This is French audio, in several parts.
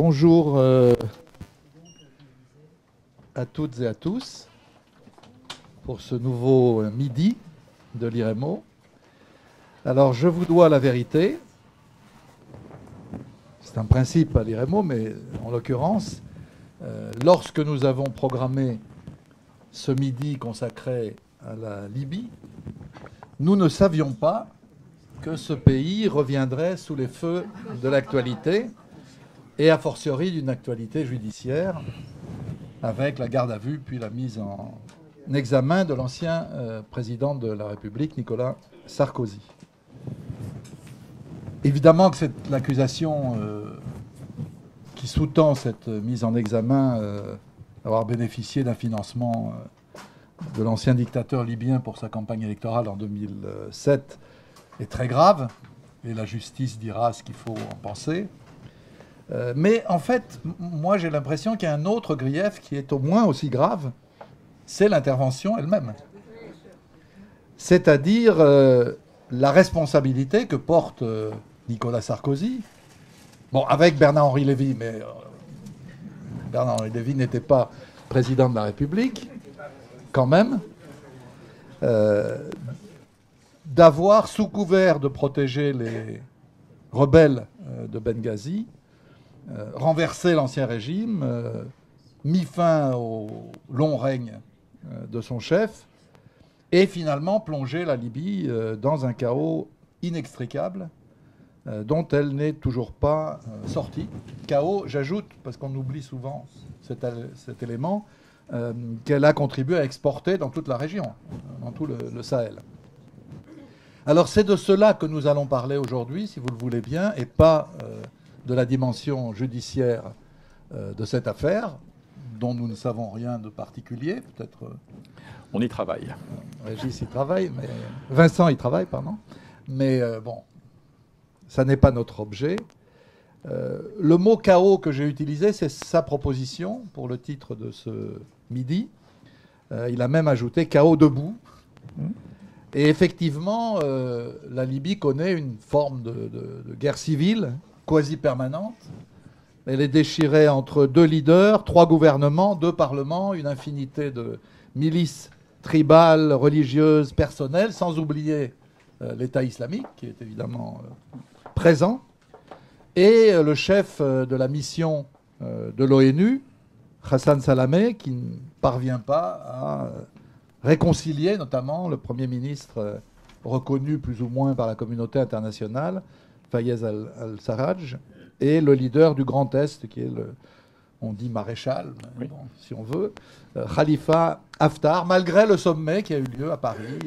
Bonjour à toutes et à tous pour ce nouveau midi de l'IREMO. Alors, je vous dois la vérité. C'est un principe à l'IREMO, mais en l'occurrence, lorsque nous avons programmé ce midi consacré à la Libye, nous ne savions pas que ce pays reviendrait sous les feux de l'actualité, et a fortiori d'une actualité judiciaire, avec la garde à vue puis la mise en examen de l'ancien président de la République, Nicolas Sarkozy. Évidemment que c'est l'accusation qui sous-tend cette mise en examen d'avoir bénéficié d'un financement de l'ancien dictateur libyen pour sa campagne électorale en 2007 est très grave, et la justice dira ce qu'il faut en penser. Mais en fait, moi j'ai l'impression qu'il y a un autre grief qui est au moins aussi grave, c'est l'intervention elle-même. C'est-à-dire la responsabilité que porte Nicolas Sarkozy, bon, avec Bernard-Henri Lévy, mais Bernard-Henri Lévy n'était pas président de la République, quand même, d'avoir, sous couvert de protéger les rebelles de Benghazi, renversé l'ancien régime, mis fin au long règne de son chef, et finalement plongé la Libye dans un chaos inextricable dont elle n'est toujours pas sortie. Chaos, j'ajoute, parce qu'on oublie souvent cet élément, qu'elle a contribué à exporter dans toute la région, dans tout le Sahel. Alors c'est de cela que nous allons parler aujourd'hui, si vous le voulez bien, et pas de la dimension judiciaire de cette affaire, dont nous ne savons rien de particulier, peut-être... On y travaille. Régis y travaille, mais... Vincent y travaille, pardon. Mais bon, ça n'est pas notre objet. Le mot chaos que j'ai utilisé, c'est sa proposition pour le titre de ce midi. Il a même ajouté chaos debout. Et effectivement, la Libye connaît une forme de guerre civile quasi permanente. Elle est déchirée entre deux leaders, trois gouvernements, deux parlements, une infinité de milices tribales, religieuses, personnelles, sans oublier l'État islamique, qui est évidemment présent, et le chef de la mission de l'ONU, Hassan Salamé, qui ne parvient pas à réconcilier notamment le Premier ministre reconnu plus ou moins par la communauté internationale, Fayez al-Sarraj, et le leader du Grand Est, qui est on dit maréchal, oui, bon, si on veut, Khalifa Haftar, malgré le sommet qui a eu lieu à Paris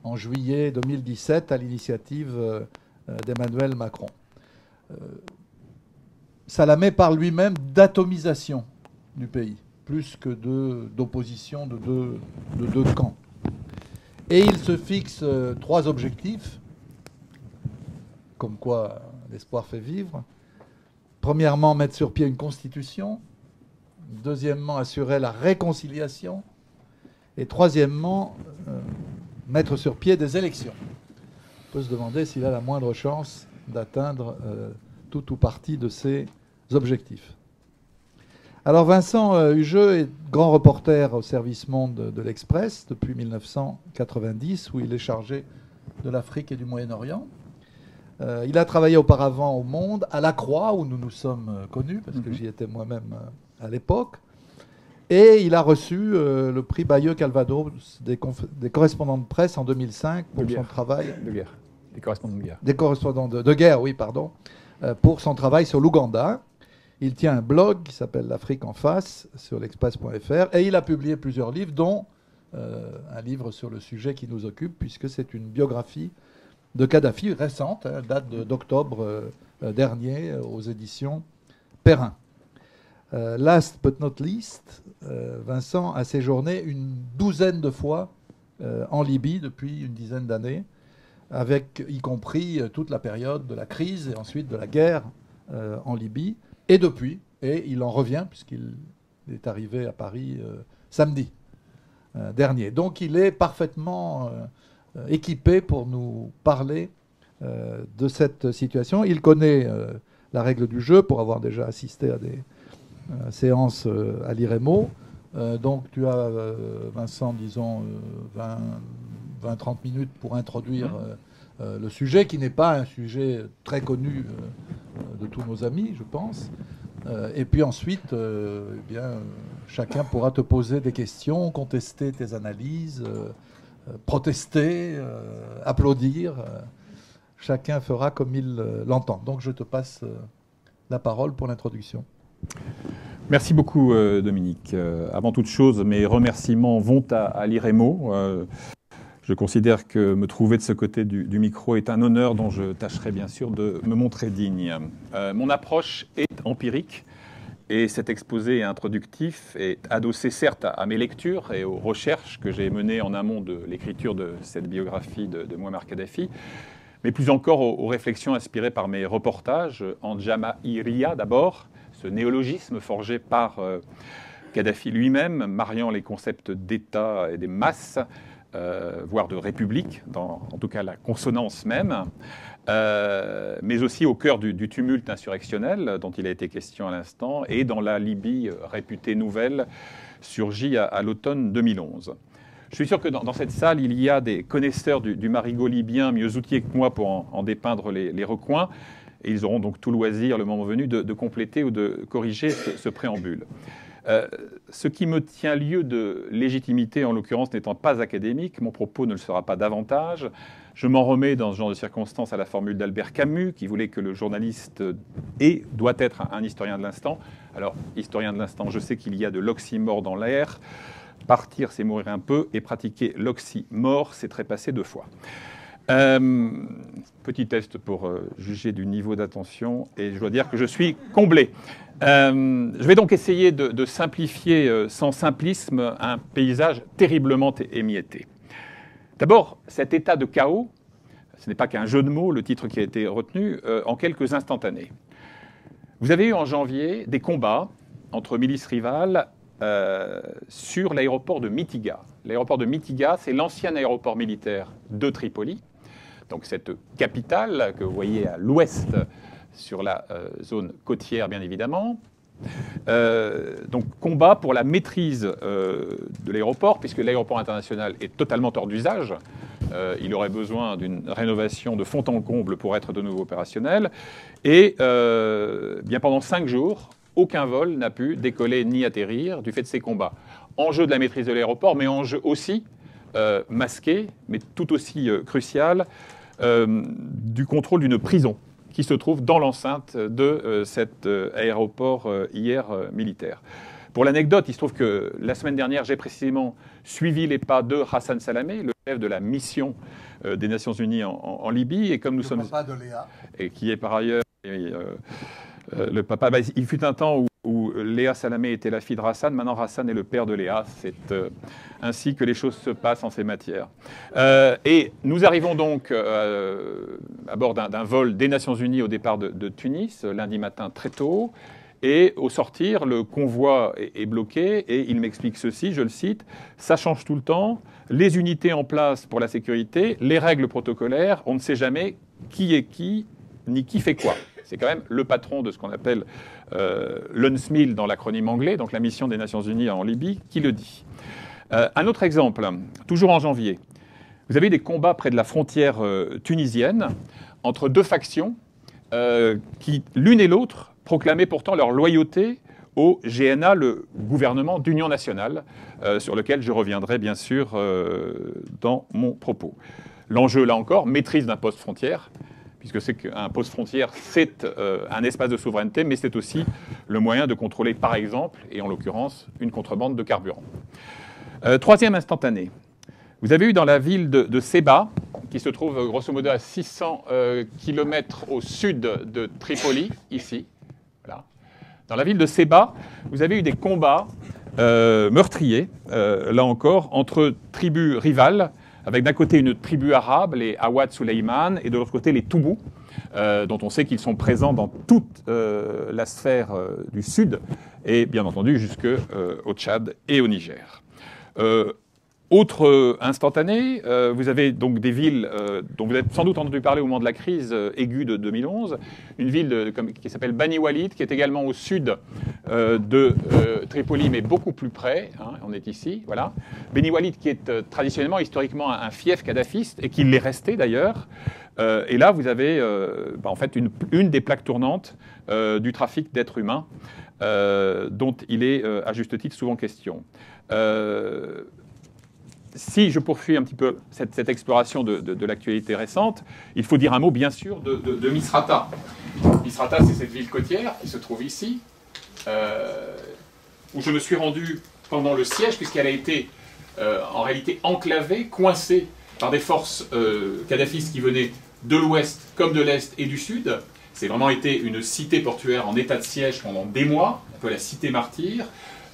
en juillet 2017 à l'initiative d'Emmanuel Macron. Salamé parle lui-même d'atomisation du pays, plus que d'opposition de deux camps. Et il se fixe trois objectifs, comme quoi l'espoir fait vivre. Premièrement, mettre sur pied une constitution. Deuxièmement, assurer la réconciliation. Et troisièmement, mettre sur pied des élections. On peut se demander s'il a la moindre chance d'atteindre tout ou partie de ces objectifs. Alors Vincent Hugeux est grand reporter au service Monde de l'Express depuis 1990, où il est chargé de l'Afrique et du Moyen-Orient. Il a travaillé auparavant au Monde, à La Croix, où nous nous sommes connus, parce que j'y étais moi-même à l'époque. Et il a reçu le prix Bayeux-Calvados des correspondants de presse en 2005 pour son travail... De guerre. Des correspondants de guerre. Des correspondants de guerre, oui, pardon. Pour son travail sur l'Ouganda. Il tient un blog qui s'appelle L'Afrique en face sur l'Express.fr. Et il a publié plusieurs livres, dont un livre sur le sujet qui nous occupe, puisque c'est une biographie de Kadhafi récente, date d'octobre dernier, aux éditions Perrin. Last but not least, Vincent a séjourné une douzaine de fois en Libye depuis une dizaine d'années, avec y compris toute la période de la crise et ensuite de la guerre en Libye, et depuis, et il en revient puisqu'il est arrivé à Paris samedi dernier. Donc il est parfaitement équipé pour nous parler de cette situation. Il connaît la règle du jeu pour avoir déjà assisté à des séances à l'IREMO. Donc tu as, Vincent, disons 20-30 minutes pour introduire le sujet, qui n'est pas un sujet très connu de tous nos amis, je pense. Et puis ensuite, eh bien, chacun pourra te poser des questions, contester tes analyses, protester, applaudir. Chacun fera comme il l'entend. Donc je te passe la parole pour l'introduction. Merci beaucoup, Dominique. Avant toute chose, mes remerciements vont à l'IREMO. Je considère que me trouver de ce côté du micro est un honneur dont je tâcherai bien sûr de me montrer digne. Mon approche est empirique et cet exposé introductif est adossé certes à mes lectures et aux recherches que j'ai menées en amont de l'écriture de cette biographie de Mouammar Kadhafi, mais plus encore aux réflexions inspirées par mes reportages en Jamahiria d'abord, ce néologisme forgé par Kadhafi lui-même, mariant les concepts d'État et des masses, voire de république, en tout cas la consonance même, mais aussi au cœur du tumulte insurrectionnel dont il a été question à l'instant, et dans la Libye réputée nouvelle, surgie à l'automne 2011. Je suis sûr que dans cette salle, il y a des connaisseurs du marigot libyen mieux outillés que moi pour en dépeindre les recoins, et ils auront donc tout loisir, le moment venu, de compléter ou de corriger ce préambule. Ce qui me tient lieu de légitimité, en l'occurrence n'étant pas académique, mon propos ne le sera pas davantage. Je m'en remets dans ce genre de circonstances à la formule d'Albert Camus, qui voulait que le journaliste doit être un historien de l'instant. Alors, historien de l'instant, je sais qu'il y a de l'oxymore dans l'air. Partir, c'est mourir un peu, et pratiquer l'oxymore, c'est trépasser 2 fois. Petit test pour juger du niveau d'attention, et je dois dire que je suis comblé. Je vais donc essayer de simplifier sans simplisme un paysage terriblement émietté. D'abord, cet état de chaos, ce n'est pas qu'un jeu de mots, le titre qui a été retenu, en quelques instantanés. Vous avez eu en janvier des combats entre milices rivales sur l'aéroport de Mitiga. L'aéroport de Mitiga, c'est l'ancien aéroport militaire de Tripoli, donc cette capitale que vous voyez à l'ouest sur la zone côtière, bien évidemment. Donc combat pour la maîtrise de l'aéroport, puisque l'aéroport international est totalement hors d'usage. Il aurait besoin d'une rénovation de fond en comble pour être de nouveau opérationnel. Et bien pendant 5 jours, aucun vol n'a pu décoller ni atterrir du fait de ces combats. Enjeu de la maîtrise de l'aéroport, mais enjeu aussi masqué, mais tout aussi crucial, du contrôle d'une prison qui se trouve dans l'enceinte de cet aéroport hier militaire. Pour l'anecdote, il se trouve que la semaine dernière, j'ai précisément suivi les pas de Hassan Salamé, le chef de la mission des Nations Unies en Libye, et comme nous sommes... papa de Léa. Et qui est par ailleurs... le papa, il fut un temps où Léa Salamé était la fille de Hassan, maintenant Hassan est le père de Léa. C'est ainsi que les choses se passent en ces matières. Et nous arrivons donc à bord d'un vol des Nations Unies au départ de Tunis, lundi matin très tôt, et au sortir, le convoi est bloqué, et il m'explique ceci, je le cite, « Ça change tout le temps, les unités en place pour la sécurité, les règles protocolaires, on ne sait jamais qui est qui, ni qui fait quoi ». C'est quand même le patron de ce qu'on appelle l'UNSMIL dans l'acronyme anglais, donc la mission des Nations Unies en Libye, qui le dit. Un autre exemple, toujours en janvier. Vous avez des combats près de la frontière tunisienne entre 2 factions qui, l'une et l'autre, proclamaient pourtant leur loyauté au GNA, le gouvernement d'union nationale, sur lequel je reviendrai bien sûr dans mon propos. L'enjeu, là encore, maîtrise d'un poste frontière, puisque c'est qu'un poste frontière, c'est un espace de souveraineté, mais c'est aussi le moyen de contrôler, par exemple, et en l'occurrence, une contrebande de carburant. Troisième instantané. Vous avez eu dans la ville de Seba, qui se trouve grosso modo à 600 km au sud de Tripoli, ici. Voilà. Dans la ville de Seba, vous avez eu des combats meurtriers, là encore, entre tribus rivales, avec d'un côté une tribu arabe, les Awad Suleiman, et de l'autre côté les Toubous, dont on sait qu'ils sont présents dans toute la sphère du sud, et bien entendu jusqu'au Tchad et au Niger. Autre instantané, vous avez donc des villes dont vous avez sans doute entendu parler au moment de la crise aiguë de 2011, une ville qui s'appelle Bani Walid, qui est également au sud de Tripoli, mais beaucoup plus près, hein, on est ici, voilà. Bani Walid qui est traditionnellement, historiquement, un fief kadhafiste, et qui l'est resté d'ailleurs. Et là, vous avez en fait une des plaques tournantes du trafic d'êtres humains, dont il est, à juste titre, souvent question. Si je poursuis un petit peu cette exploration de l'actualité récente, il faut dire un mot, bien sûr, de Misrata. Misrata, c'est cette ville côtière qui se trouve ici, où je me suis rendu pendant le siège, puisqu'elle a été en réalité enclavée, coincée par des forces kadhafistes qui venaient de l'ouest comme de l'est et du sud. C'est vraiment été une cité portuaire en état de siège pendant des mois, un peu la cité martyre.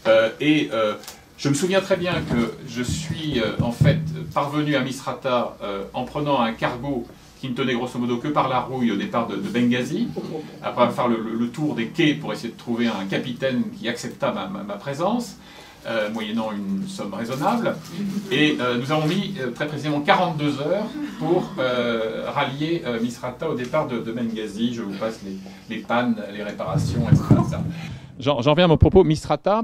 Je me souviens très bien que je suis en fait parvenu à Misrata en prenant un cargo qui ne tenait grosso modo que par la rouille au départ de Benghazi, après faire le tour des quais pour essayer de trouver un capitaine qui accepta ma présence, moyennant une somme raisonnable. Et nous avons mis très précisément 42 heures pour rallier Misrata au départ de Benghazi. Je vous passe les pannes, les réparations, etc. J'en reviens à mon propos. Misrata,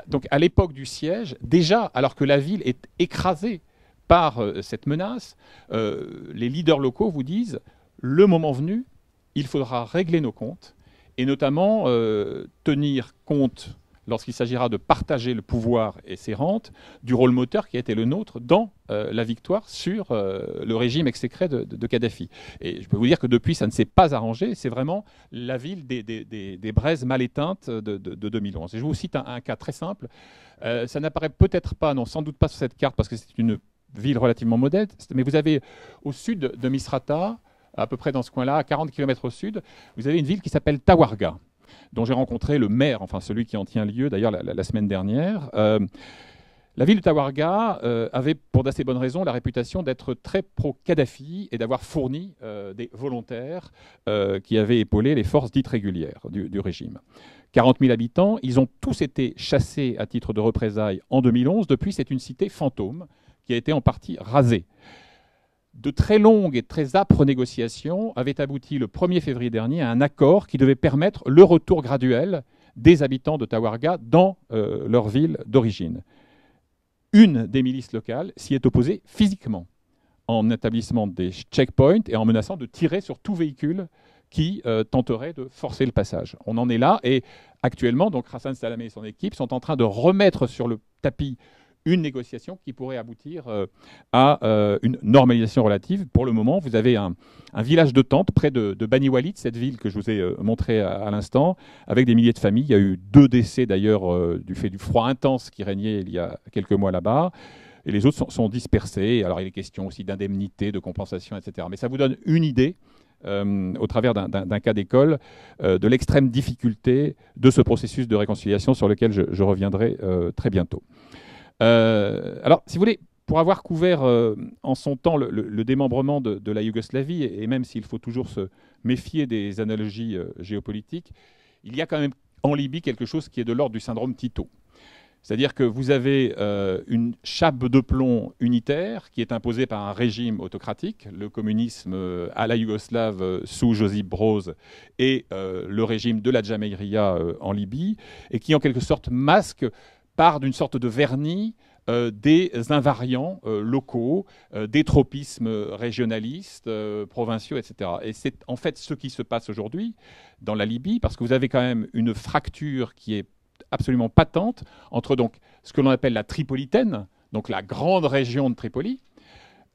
donc à l'époque du siège, déjà, alors que la ville est écrasée par cette menace, les leaders locaux vous disent, le moment venu, il faudra régler nos comptes, et notamment tenir compte, lorsqu'il s'agira de partager le pouvoir et ses rentes, du rôle moteur qui a été le nôtre dans la victoire sur le régime exécré de Kadhafi. Et je peux vous dire que depuis, ça ne s'est pas arrangé. C'est vraiment la ville des braises mal éteintes de 2011. Et je vous cite un cas très simple. Ça n'apparaît peut-être pas, non, sans doute pas sur cette carte, parce que c'est une ville relativement modeste, mais vous avez au sud de Misrata, à peu près dans ce coin-là, à 40 km au sud, vous avez une ville qui s'appelle Tawarga, dont j'ai rencontré le maire, enfin celui qui en tient lieu d'ailleurs la semaine dernière. La ville de Tawarga avait, pour d'assez bonnes raisons, la réputation d'être très pro-Kadhafi et d'avoir fourni des volontaires qui avaient épaulé les forces dites régulières du régime. 40 000 habitants, ils ont tous été chassés à titre de représailles en 2011. Depuis, c'est une cité fantôme qui a été en partie rasée. De très longues et très âpres négociations avaient abouti le 1er février dernier à un accord qui devait permettre le retour graduel des habitants de Tawarga dans leur ville d'origine. Une des milices locales s'y est opposée physiquement, en établissant des checkpoints et en menaçant de tirer sur tout véhicule qui tenterait de forcer le passage. On en est là, et actuellement, donc Hassan Salamé et son équipe sont en train de remettre sur le tapis une négociation qui pourrait aboutir à une normalisation relative. Pour le moment, vous avez un village de tentes près de Bani Walid, cette ville que je vous ai montrée à l'instant, avec des milliers de familles. Il y a eu 2 décès d'ailleurs du fait du froid intense qui régnait il y a quelques mois là-bas. Et les autres sont dispersés. Alors il est question aussi d'indemnité, de compensation, etc. Mais ça vous donne une idée, au travers d'un cas d'école, de l'extrême difficulté de ce processus de réconciliation sur lequel je reviendrai très bientôt. Alors, si vous voulez, pour avoir couvert en son temps le démembrement de la Yougoslavie, et même s'il faut toujours se méfier des analogies géopolitiques, il y a quand même en Libye quelque chose qui est de l'ordre du syndrome Tito. C'est-à-dire que vous avez une chape de plomb unitaire qui est imposée par un régime autocratique, le communisme à la yougoslave sous Josip Broz et le régime de la Djamahiriya en Libye, et qui en quelque sorte masque part d'une sorte de vernis des invariants locaux, des tropismes régionalistes, provinciaux, etc. Et c'est en fait ce qui se passe aujourd'hui dans la Libye, parce que vous avez quand même une fracture qui est absolument patente entre donc ce que l'on appelle la Tripolitaine, donc la grande région de Tripoli,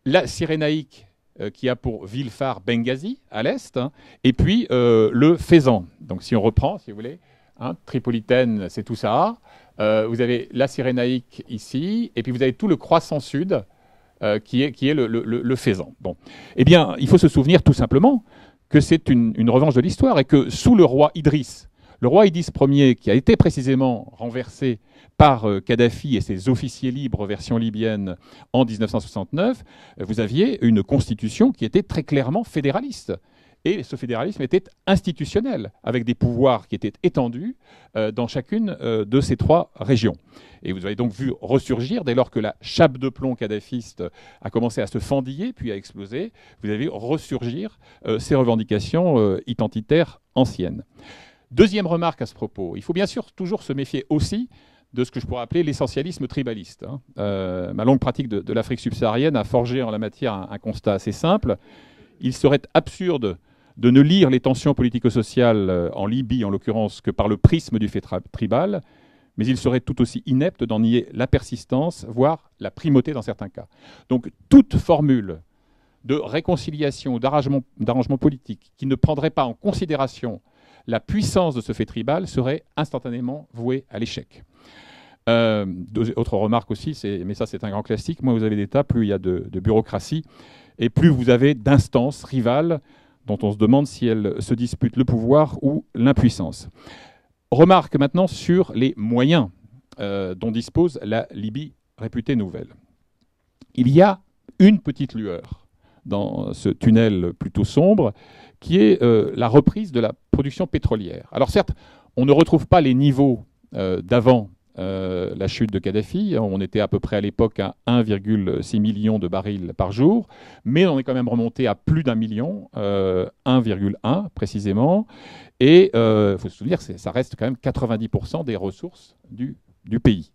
la Cyrénaïque qui a pour ville phare Benghazi à l'est, hein, et puis le Fezzan. Donc si on reprend, si vous voulez, hein, Tripolitaine, c'est tout ça. Vous avez la Cyrénaïque ici, et puis vous avez tout le croissant sud qui est le Fezzan. Bon. Eh bien, il faut se souvenir tout simplement que c'est une revanche de l'histoire, et que sous le roi Idriss Ier, qui a été précisément renversé par Kadhafi et ses officiers libres version libyenne en 1969, vous aviez une constitution qui était très clairement fédéraliste. Et ce fédéralisme était institutionnel, avec des pouvoirs qui étaient étendus dans chacune de ces 3 régions. Et vous avez donc vu ressurgir, dès lors que la chape de plomb kadhafiste a commencé à se fendiller, puis à exploser, vous avez vu ressurgir ces revendications identitaires anciennes. Deuxième remarque à ce propos, il faut bien sûr toujours se méfier aussi de ce que je pourrais appeler l'essentialisme tribaliste. Ma longue pratique de l'Afrique subsaharienne a forgé en la matière un constat assez simple. Il serait absurde de ne lire les tensions politico-sociales en Libye, en l'occurrence, que par le prisme du fait tribal, mais il serait tout aussi inepte d'en nier la persistance, voire la primauté dans certains cas. Donc toute formule de réconciliation ou d'arrangement politique qui ne prendrait pas en considération la puissance de ce fait tribal serait instantanément vouée à l'échec. Autre remarque aussi, mais ça c'est un grand classique, moins vous avez d'État, plus il y a de bureaucratie, et plus vous avez d'instances rivales dont on se demande si elles se disputent le pouvoir ou l'impuissance. Remarque maintenant sur les moyens dont dispose la Libye réputée nouvelle. Il y a une petite lueur dans ce tunnel plutôt sombre, qui est la reprise de la production pétrolière. Alors certes, on ne retrouve pas les niveaux d'avant la chute de Kadhafi. On était à peu près à l'époque à 1,6 million de barils par jour, mais on est quand même remonté à plus d'1 million, 1,1 précisément. Et il faut se souvenir que ça reste quand même 90% des ressources du pays.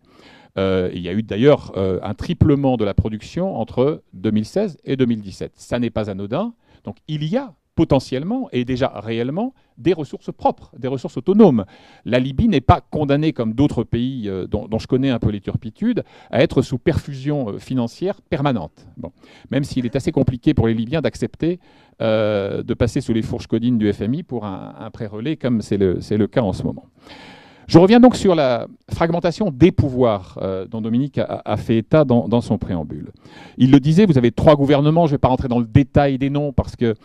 Il y a eu d'ailleurs un triplement de la production entre 2016 et 2017. Ça n'est pas anodin. Donc il y a potentiellement et déjà réellement des ressources propres, des ressources autonomes. La Libye n'est pas condamnée, comme d'autres pays dont je connais un peu les turpitudes, à être sous perfusion financière permanente. Bon. Même s'il est assez compliqué pour les Libyens d'accepter de passer sous les fourches codines du FMI pour un prêt relais, comme c'est le cas en ce moment. Je reviens donc sur la fragmentation des pouvoirs dont Dominique a fait état dans son préambule. Il le disait, vous avez 3 gouvernements, je ne vais pas rentrer dans le détail des noms parce que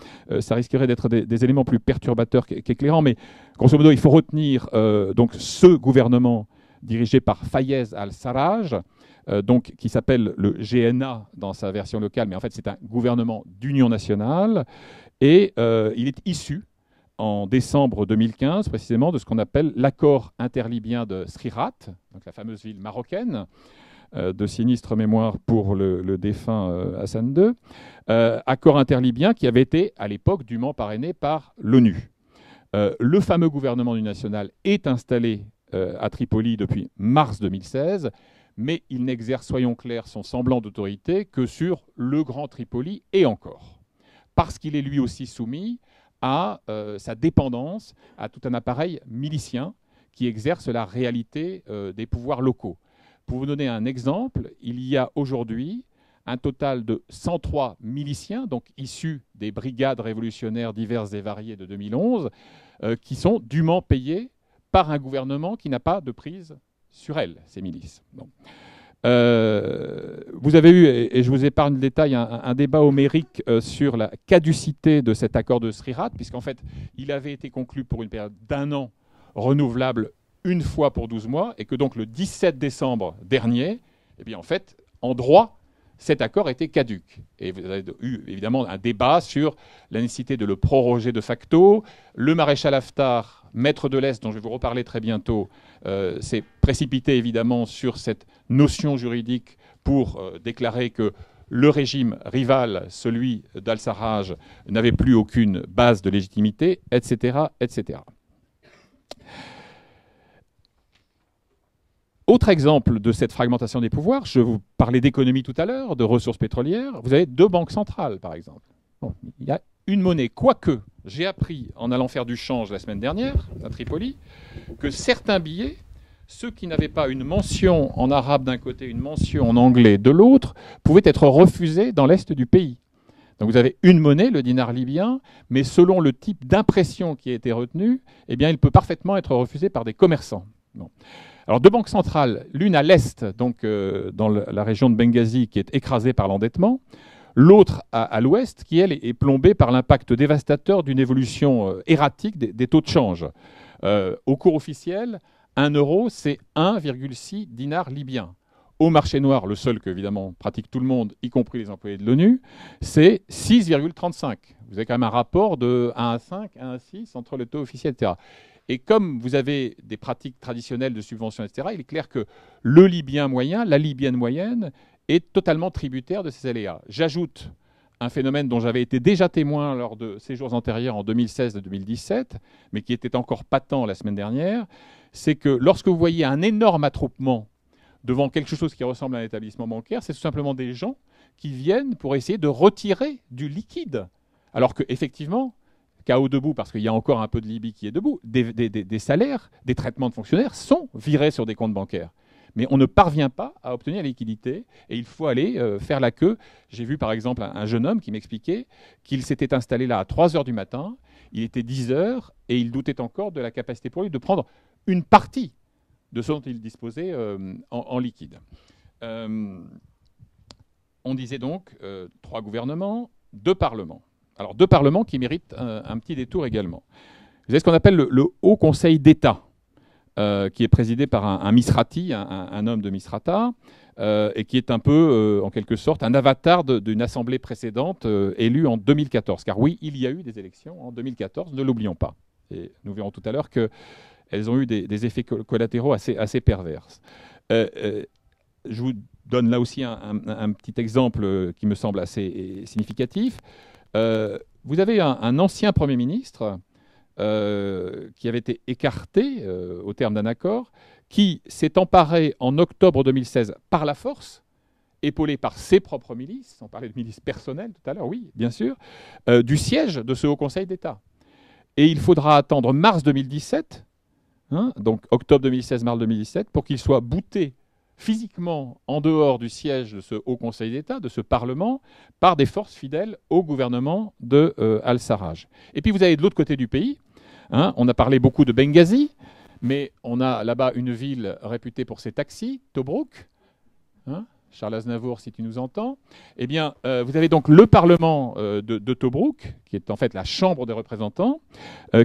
ça risquerait d'être des éléments plus perturbateurs qu'éclairants, mais grosso modo, il faut retenir donc ce gouvernement dirigé par Fayez al-Sarraj, donc, qui s'appelle le GNA dans sa version locale, mais en fait c'est un gouvernement d'union nationale, et il est issu en décembre 2015, précisément, de ce qu'on appelle l'accord interlibyen de Srirat, donc la fameuse ville marocaine, de sinistre mémoire pour le défunt Hassan II, accord interlibyen qui avait été, à l'époque, dûment parrainé par l'ONU. Le fameux gouvernement du national est installé à Tripoli depuis mars 2016, mais il n'exerce, soyons clairs, son semblant d'autorité que sur le Grand Tripoli et encore, parce qu'il est lui aussi soumis à sa dépendance à tout un appareil milicien qui exerce la réalité des pouvoirs locaux. Pour vous donner un exemple, il y a aujourd'hui un total de 103 miliciens, donc issus des brigades révolutionnaires diverses et variées de 2011, qui sont dûment payés par un gouvernement qui n'a pas de prise sur elles, ces milices. Bon. Vous avez eu, et je vous épargne le détail, un débat homérique sur la caducité de cet accord de Srirat, puisqu'en fait, il avait été conclu pour une période d'1 an, renouvelable une fois pour 12 mois, et que donc le 17 décembre dernier, eh bien, en fait, en droit, cet accord était caduc. Et vous avez eu évidemment un débat sur la nécessité de le proroger de facto. Le maréchal Haftar, maître de l'Est, dont je vais vous reparler très bientôt, s'est précipité évidemment sur cette notion juridique pour déclarer que le régime rival, celui d'Al-Sarraj, n'avait plus aucune base de légitimité, etc., etc. Autre exemple de cette fragmentation des pouvoirs, je vous parlais d'économie tout à l'heure, de ressources pétrolières. Vous avez 2 banques centrales, par exemple. Bon, il y a une monnaie. Quoique, j'ai appris en allant faire du change la semaine dernière à Tripoli que certains billets, ceux qui n'avaient pas une mention en arabe d'un côté, une mention en anglais de l'autre, pouvaient être refusés dans l'est du pays. Donc vous avez une monnaie, le dinar libyen, mais selon le type d'impression qui a été retenu, eh bien, il peut parfaitement être refusé par des commerçants. Bon. Alors 2 banques centrales, l'une à l'est, donc dans la région de Benghazi, qui est écrasée par l'endettement, l'autre à l'ouest, qui elle est plombée par l'impact dévastateur d'une évolution erratique des taux de change. Au cours officiel, 1 euro, c'est 1,6 dinars libyens. au marché noir, le seul que évidemment pratique tout le monde, y compris les employés de l'ONU, c'est 6,35. Vous avez quand même un rapport de 1 à 5, 1 à 6 entre le taux officiel, etc. Et comme vous avez des pratiques traditionnelles de subvention, etc., il est clair que le Libyen moyen, la Libyenne moyenne, est totalement tributaire de ces aléas. J'ajoute un phénomène dont j'avais été déjà témoin lors de séjours antérieurs en 2016 et 2017, mais qui était encore patent la semaine dernière, c'est que lorsque vous voyez un énorme attroupement devant quelque chose qui ressemble à un établissement bancaire, c'est tout simplement des gens qui viennent pour essayer de retirer du liquide. Alors qu'effectivement, KO debout, parce qu'il y a encore un peu de Libye qui est debout, des salaires, des traitements de fonctionnaires sont virés sur des comptes bancaires. Mais on ne parvient pas à obtenir la liquidité et il faut aller faire la queue. J'ai vu par exemple un jeune homme qui m'expliquait qu'il s'était installé là à 3 heures du matin, il était 10 heures et il doutait encore de la capacité pour lui de prendre une partie de ce dont il disposait en liquide. On disait donc 3 gouvernements, 2 parlements. Alors 2 parlements qui méritent un petit détour également. Vous avez ce qu'on appelle le Haut Conseil d'État, qui est présidé par un Misrati, un homme de Misrata, et qui est un peu, en quelque sorte, un avatar d'une assemblée précédente élue en 2014. Car oui, il y a eu des élections en 2014, ne l'oublions pas. Et nous verrons tout à l'heure qu'elles ont eu des effets collatéraux assez pervers. Je vous donne là aussi un petit exemple qui me semble assez significatif. Vous avez un ancien Premier ministre qui avait été écarté au terme d'un accord, qui s'est emparé en octobre 2016 par la force, épaulé par ses propres milices, on parlait de milices personnelles tout à l'heure, oui, bien sûr, du siège de ce Haut Conseil d'État. Et il faudra attendre mars 2017, donc octobre 2016, mars 2017, pour qu'il soit bouté physiquement en dehors du siège de ce Haut Conseil d'État, de ce Parlement, par des forces fidèles au gouvernement de Al-Sarraj. Et puis vous avez de l'autre côté du pays, on a parlé beaucoup de Benghazi, mais on a là-bas une ville réputée pour ses taxis, Tobrouk, Charles Aznavour, si tu nous entends. Eh bien, vous avez donc le Parlement de Tobrouk, qui est en fait la Chambre des représentants,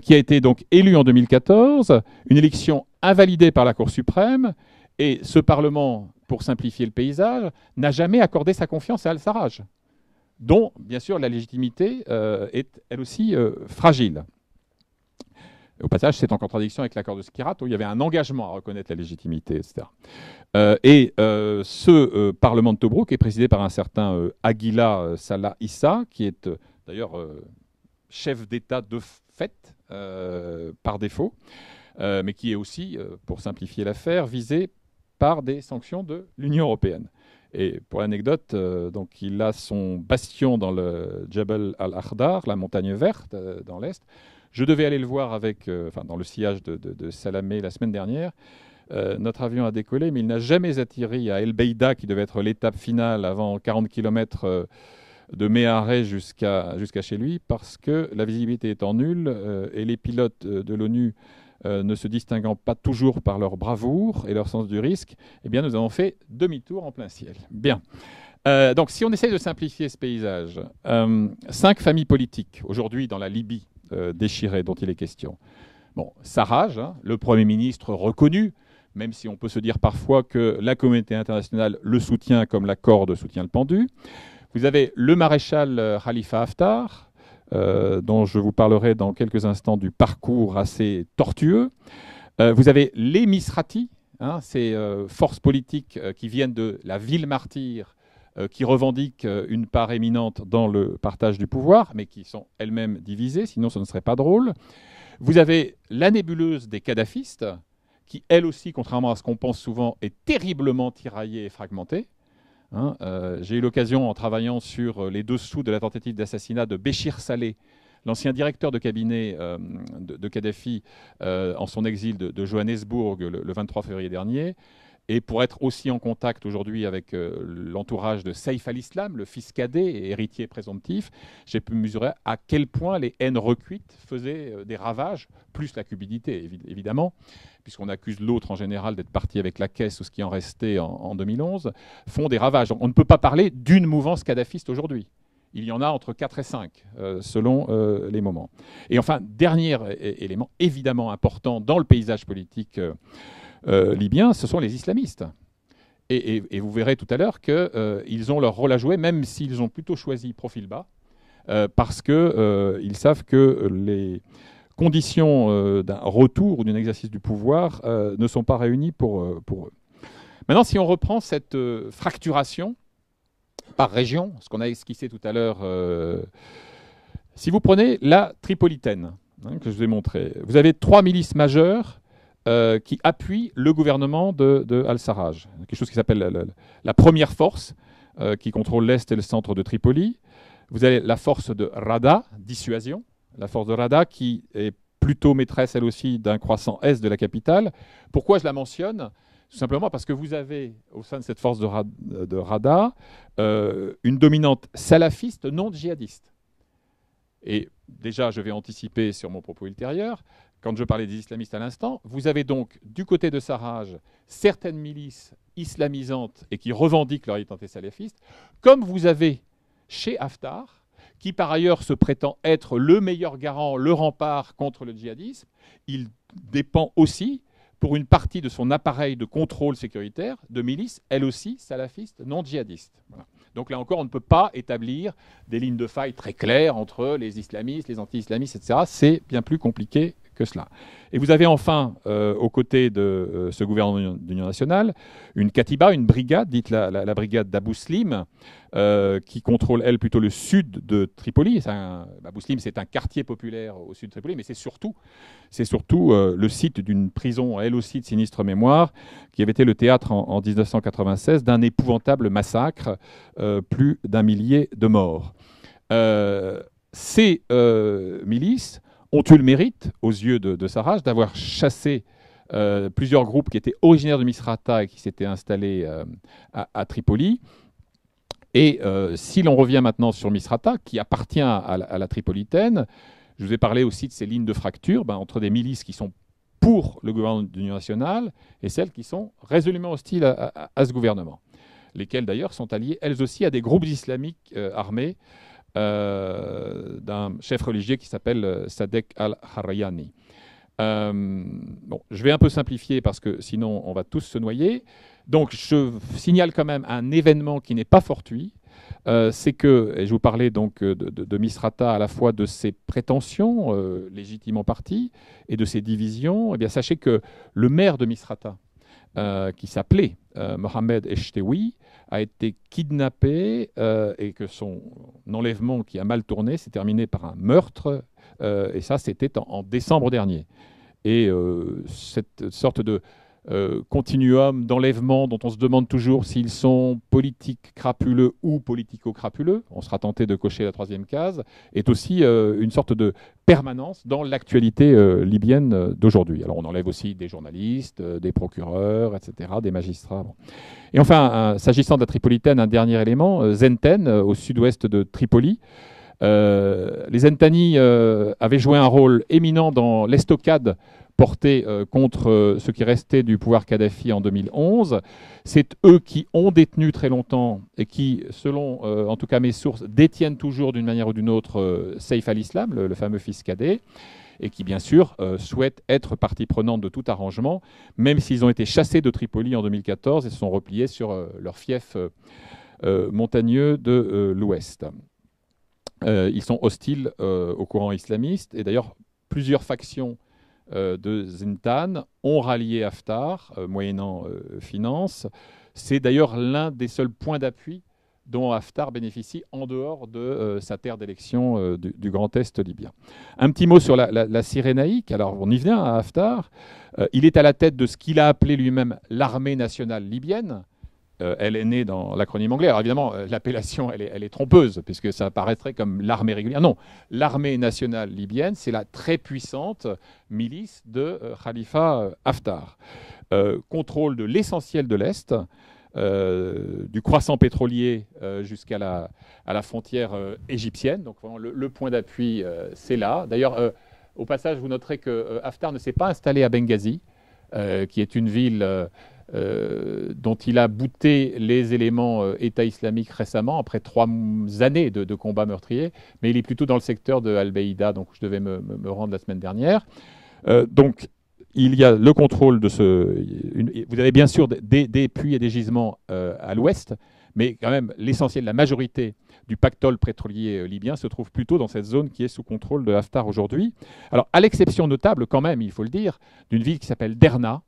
qui a été donc élu en 2014, une élection invalidée par la Cour suprême, et ce Parlement, pour simplifier le paysage, n'a jamais accordé sa confiance à Al-Sarraj, dont, bien sûr, la légitimité est elle aussi fragile. Au passage, c'est en contradiction avec l'accord de Skhirat, où il y avait un engagement à reconnaître la légitimité, etc. Ce Parlement de Tobrouk est présidé par un certain Aguila Salah Issa, qui est d'ailleurs chef d'État de fait, par défaut, mais qui est aussi, pour simplifier l'affaire, visé par des sanctions de l'Union européenne. Et pour l'anecdote, donc il a son bastion dans le Jabal al-Akhdar, la montagne verte dans l'Est. Je devais aller le voir dans le sillage de Salamé la semaine dernière. Notre avion a décollé, mais il n'a jamais atterri à El Beida, qui devait être l'étape finale avant 40 km de Méharé jusqu'à chez lui, parce que la visibilité étant nulle et les pilotes de l'ONU ne se distinguant pas toujours par leur bravoure et leur sens du risque, eh bien, nous avons fait demi-tour en plein ciel. Bien. Donc, si on essaye de simplifier ce paysage, 5 familles politiques, aujourd'hui dans la Libye déchirée dont il est question. Bon, Sarraj, le Premier ministre reconnu, même si on peut se dire parfois que la communauté internationale le soutient comme la corde soutient le pendu. Vous avez le maréchal Khalifa Haftar, dont je vous parlerai dans quelques instants du parcours assez tortueux. Vous avez les Misrati, ces forces politiques qui viennent de la ville martyre, qui revendiquent une part éminente dans le partage du pouvoir, mais qui sont elles-mêmes divisées, sinon ce ne serait pas drôle. Vous avez la nébuleuse des kadhafistes, qui, elle aussi, contrairement à ce qu'on pense souvent, est terriblement tiraillée et fragmentée. J'ai eu l'occasion, en travaillant sur les dessous de la tentative d'assassinat de Béchir Saleh, l'ancien directeur de cabinet de Kadhafi en son exil de Johannesburg le 23 février dernier, et pour être aussi en contact aujourd'hui avec l'entourage de Saif al-Islam, le fils cadet et héritier présomptif, j'ai pu mesurer à quel point les haines recuites faisaient des ravages, plus la cupidité évidemment, puisqu'on accuse l'autre en général d'être parti avec la caisse ou ce qui en restait en 2011, font des ravages. On ne peut pas parler d'une mouvance kadhafiste aujourd'hui. Il y en a entre 4 et 5, selon les moments. Et enfin, dernier élément évidemment important dans le paysage politique libyen, ce sont les islamistes. Et vous verrez tout à l'heure qu'ils ont leur rôle à jouer, même s'ils ont plutôt choisi profil bas, parce qu'ils savent que les conditions d'un retour ou d'un exercice du pouvoir ne sont pas réunies pour eux. Maintenant, si on reprend cette fracturation par région, ce qu'on a esquissé tout à l'heure, si vous prenez la Tripolitaine, que je vous ai montré, vous avez 3 milices majeures qui appuient le gouvernement de Al-Sarraj. Quelque chose qui s'appelle la première force, qui contrôle l'est et le centre de Tripoli. Vous avez la force de Rada, dissuasion, la force de Rada qui est plutôt maîtresse, elle aussi, d'un croissant est de la capitale. Pourquoi je la mentionne ? Tout simplement parce que vous avez, au sein de cette force de Rada, une dominante salafiste non djihadiste. Et déjà, je vais anticiper sur mon propos ultérieur. Quand je parlais des islamistes à l'instant, vous avez donc, du côté de Sarraj, certaines milices islamisantes et qui revendiquent leur identité salafiste, comme vous avez chez Haftar, qui par ailleurs se prétend être le meilleur garant, le rempart contre le djihadisme. Il dépend aussi, pour une partie de son appareil de contrôle sécuritaire, de milices, elles aussi, salafistes, non djihadistes. Voilà. Donc là encore, on ne peut pas établir des lignes de faille très claires entre les islamistes, les anti-islamistes, etc. C'est bien plus compliqué que cela. Et vous avez enfin, aux côtés de ce gouvernement d'union nationale, une katiba, une brigade, dite la brigade d'Abou Slim, qui contrôle, elle, plutôt le sud de Tripoli. Abou Slim, c'est un quartier populaire au sud de Tripoli, mais c'est surtout le site d'une prison, elle aussi de sinistre mémoire, qui avait été le théâtre en 1996 d'un épouvantable massacre, plus d'1 millier de morts. Ces milices ont eu le mérite, aux yeux de Sarraj, d'avoir chassé plusieurs groupes qui étaient originaires de Misrata et qui s'étaient installés à Tripoli. Et si l'on revient maintenant sur Misrata, qui appartient à la Tripolitaine, je vous ai parlé aussi de ces lignes de fracture entre des milices qui sont pour le gouvernement d'union nationale et celles qui sont résolument hostiles à ce gouvernement, lesquelles d'ailleurs sont alliées elles aussi à des groupes islamiques armés d'un chef religieux qui s'appelle Sadek al-Harrayani. Bon, je vais un peu simplifier parce que sinon on va tous se noyer. Donc je signale quand même un événement qui n'est pas fortuit. C'est que, et je vous parlais donc de Misrata, à la fois de ses prétentions légitimement parties et de ses divisions, eh bien sachez que le maire de Misrata, qui s'appelait Mohamed Echtewi, a été kidnappé et que son enlèvement qui a mal tourné s'est terminé par un meurtre, et ça c'était en décembre dernier. Et cette sorte de continuum d'enlèvement dont on se demande toujours s'ils sont politiques crapuleux ou politico-crapuleux, on sera tenté de cocher la 3e case, est aussi une sorte de permanence dans l'actualité libyenne d'aujourd'hui. Alors on enlève aussi des journalistes, des procureurs, etc., des magistrats. Bon. Et enfin, s'agissant de la Tripolitaine, un dernier élément, Zenten, au sud-ouest de Tripoli. Les Zentani avaient joué un rôle éminent dans l'estocade porté contre ce qui restait du pouvoir Kadhafi en 2011. C'est eux qui ont détenu très longtemps et qui, selon en tout cas mes sources, détiennent toujours d'une manière ou d'une autre Saif al-Islam, le fameux fils cadet, et qui bien sûr souhaitent être partie prenante de tout arrangement, même s'ils ont été chassés de Tripoli en 2014 et se sont repliés sur leur fief montagneux de l'ouest. Ils sont hostiles au courant islamiste, et d'ailleurs plusieurs factions de Zintan ont rallié Haftar, moyennant finances. C'est d'ailleurs l'un des seuls points d'appui dont Haftar bénéficie en dehors de sa terre d'élection du Grand Est libyen. Un petit mot sur la Cyrénaïque. Alors on y vient à Haftar. Il est à la tête de ce qu'il a appelé lui-même l'armée nationale libyenne. Elle est née dans l'acronyme anglais. Alors évidemment, l'appellation, elle est trompeuse, puisque ça apparaîtrait comme l'armée régulière. Non, l'armée nationale libyenne, c'est la très puissante milice de Khalifa Haftar. Contrôle de l'essentiel de l'Est, du croissant pétrolier jusqu'à la frontière égyptienne. Donc vraiment, le point d'appui, c'est là. D'ailleurs, au passage, vous noterez que Haftar ne s'est pas installé à Benghazi, qui est une ville dont il a bouté les éléments État islamique récemment, après 3 années de combats meurtriers, mais il est plutôt dans le secteur de Al-Baïda, donc je devais me rendre la semaine dernière. Donc il y a le contrôle de vous avez bien sûr des puits et des gisements à l'ouest, mais quand même l'essentiel, la majorité du pactole pétrolier libyen se trouve plutôt dans cette zone qui est sous contrôle de Haftar aujourd'hui. Alors, à l'exception notable quand même, il faut le dire, d'une ville qui s'appelle Derna,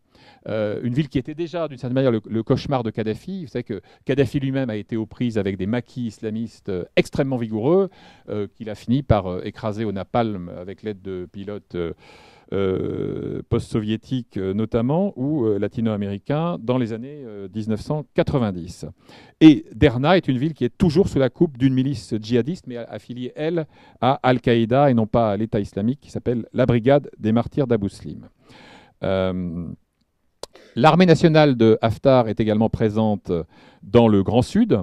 une ville qui était déjà, d'une certaine manière, le cauchemar de Kadhafi. Vous savez que Kadhafi lui-même a été aux prises avec des maquis islamistes extrêmement vigoureux, qu'il a fini par écraser au napalm avec l'aide de pilotes post-soviétiques notamment, ou latino-américains, dans les années 1990. Et Derna est une ville qui est toujours sous la coupe d'une milice djihadiste, mais affiliée, elle, à Al-Qaïda et non pas à l'État islamique, qui s'appelle la Brigade des Martyrs d'Abu Slim. L'armée nationale de Haftar est également présente dans le Grand Sud,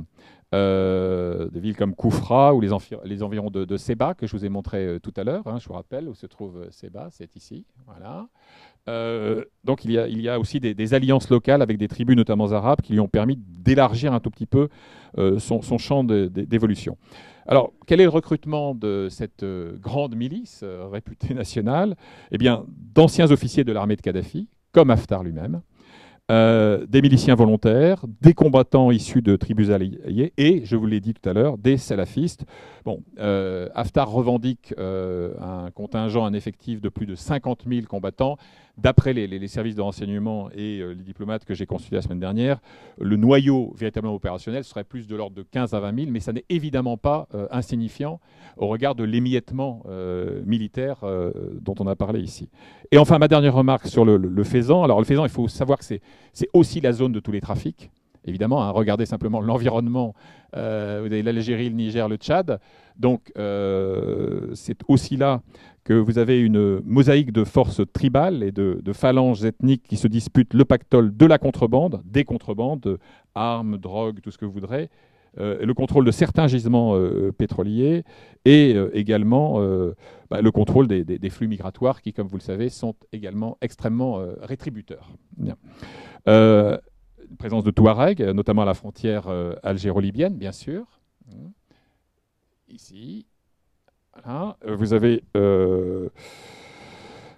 des villes comme Koufra ou les environs de Seba, que je vous ai montré tout à l'heure. Hein, je vous rappelle où se trouve Seba, c'est ici. Voilà. Donc il y a aussi des alliances locales avec des tribus, notamment arabes, qui lui ont permis d'élargir un tout petit peu son champ d'évolution. Alors, quel est le recrutement de cette grande milice réputée nationale? Eh bien, d'anciens officiers de l'armée de Kadhafi, comme Haftar lui-même, des miliciens volontaires, des combattants issus de tribus alliées et, je vous l'ai dit tout à l'heure, des salafistes. Bon, Haftar revendique un contingent, un effectif de plus de 50 000 combattants. D'après les services de renseignement et les diplomates que j'ai consultés la semaine dernière, le noyau véritablement opérationnel serait plus de l'ordre de 15 à 20 000, mais ça n'est évidemment pas insignifiant au regard de l'émiettement militaire dont on a parlé ici. Et enfin, ma dernière remarque sur le Fezzan. Alors, le Fezzan, il faut savoir que c'est aussi la zone de tous les trafics. Évidemment, hein, regardez simplement l'environnement. Vous avez l'Algérie, le Niger, le Tchad. Donc, c'est aussi là que vous avez une mosaïque de forces tribales et de phalanges ethniques qui se disputent le pactole de la contrebande, des contrebandes, armes, drogues, tout ce que vous voudrez, le contrôle de certains gisements pétroliers et également le contrôle des flux migratoires qui, comme vous le savez, sont également extrêmement rétributeurs. Bien. Présence de Touaregs, notamment à la frontière algéro-libyenne, bien sûr. Ici. Voilà. Vous avez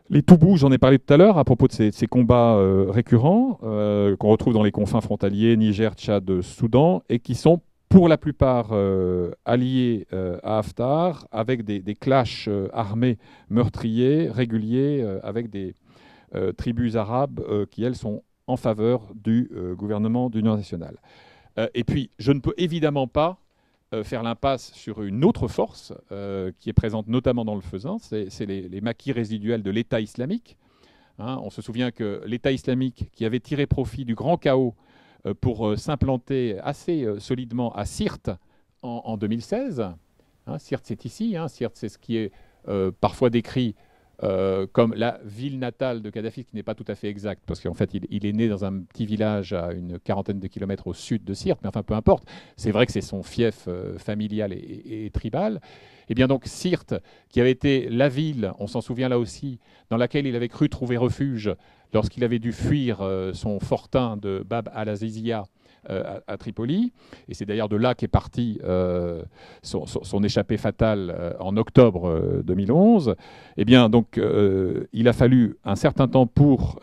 les Toubous, j'en ai parlé tout à l'heure, à propos de ces combats récurrents qu'on retrouve dans les confins frontaliers, Niger, Tchad, Soudan, et qui sont pour la plupart alliés à Haftar, avec des clashs armés meurtriers, réguliers, avec des tribus arabes qui, elles, sont en faveur du gouvernement d'union nationale. Et puis, je ne peux évidemment pas faire l'impasse sur une autre force qui est présente notamment dans le Fezzan, c'est les maquis résiduels de l'État islamique. Hein, on se souvient que l'État islamique, qui avait tiré profit du grand chaos pour s'implanter assez solidement à Sirte en 2016, hein, Sirte c'est ici, hein, Sirte c'est ce qui est parfois décrit comme la ville natale de Kadhafi, qui n'est pas tout à fait exact, parce qu'en fait, il est né dans un petit village à une quarantaine de kilomètres au sud de Sirte, mais enfin, peu importe. C'est vrai que c'est son fief familial et tribal. Et bien donc, Sirte, qui avait été la ville, on s'en souvient là aussi, dans laquelle il avait cru trouver refuge lorsqu'il avait dû fuir son fortin de Bab al-Azizia à Tripoli, et c'est d'ailleurs de là qu'est parti son échappée fatale en octobre 2011. Eh bien, donc, il a fallu un certain temps pour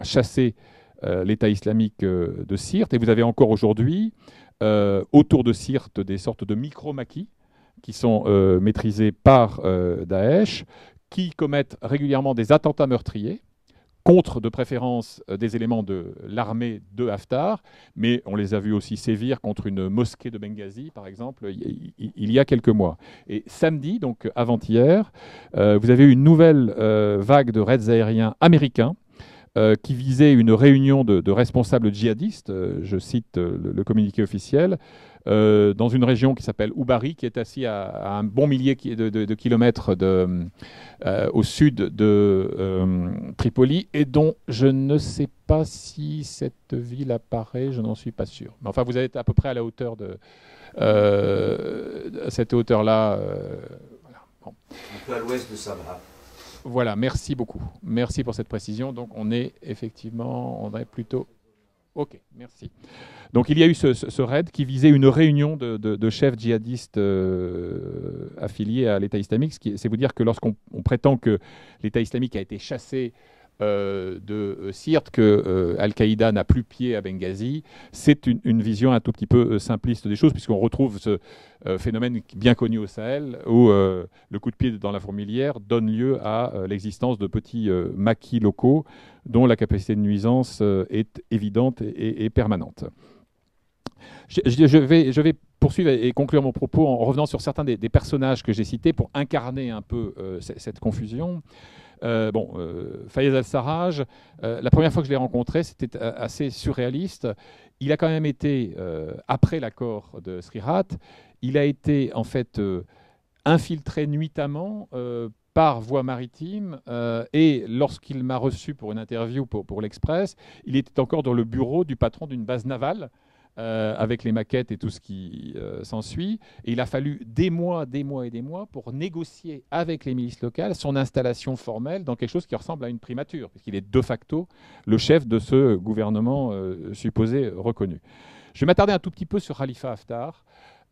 chasser l'État islamique de Sirte, et vous avez encore aujourd'hui, autour de Sirte, des sortes de micro-maquis qui sont maîtrisés par Daesh, qui commettent régulièrement des attentats meurtriers, contre de préférence des éléments de l'armée de Haftar, mais on les a vus aussi sévir contre une mosquée de Benghazi, par exemple, il y a quelques mois. Et samedi, donc avant-hier, vous avez eu une nouvelle vague de raids aériens américains qui visait une réunion de responsables djihadistes, je cite le communiqué officiel, dans une région qui s'appelle Oubari, qui est assis à un bon millier de kilomètres au sud de Tripoli, et dont je ne sais pas si cette ville apparaît, je n'en suis pas sûr. Mais enfin, vous êtes à peu près à la hauteur de cette hauteur-là. Voilà. Bon. Un peu à l'ouest de Sabha. Voilà, merci beaucoup. Merci pour cette précision. Donc, on est plutôt... Ok, merci. Donc il y a eu ce raid qui visait une réunion de chefs djihadistes affiliés à l'État islamique. C'est vous dire que lorsqu'on prétend que l'État islamique a été chassé de Sirte que Al-Qaïda n'a plus pied à Benghazi, c'est une vision un tout petit peu simpliste des choses, puisqu'on retrouve ce phénomène bien connu au Sahel, où le coup de pied dans la fourmilière donne lieu à l'existence de petits maquis locaux dont la capacité de nuisance est évidente et permanente. Je vais poursuivre et conclure mon propos en revenant sur certains des personnages que j'ai cités pour incarner un peu cette confusion. Fayez al-Sarraj, la première fois que je l'ai rencontré, c'était assez surréaliste. Il a quand même été, après l'accord de Srihat, il a été en fait infiltré nuitamment par voie maritime, et lorsqu'il m'a reçu pour une interview pour l'Express, il était encore dans le bureau du patron d'une base navale, avec les maquettes et tout ce qui s'ensuit. Et il a fallu des mois pour négocier avec les milices locales son installation formelle dans quelque chose qui ressemble à une primature, puisqu'il est de facto le chef de ce gouvernement supposé reconnu. Je vais m'attarder un tout petit peu sur Khalifa Haftar,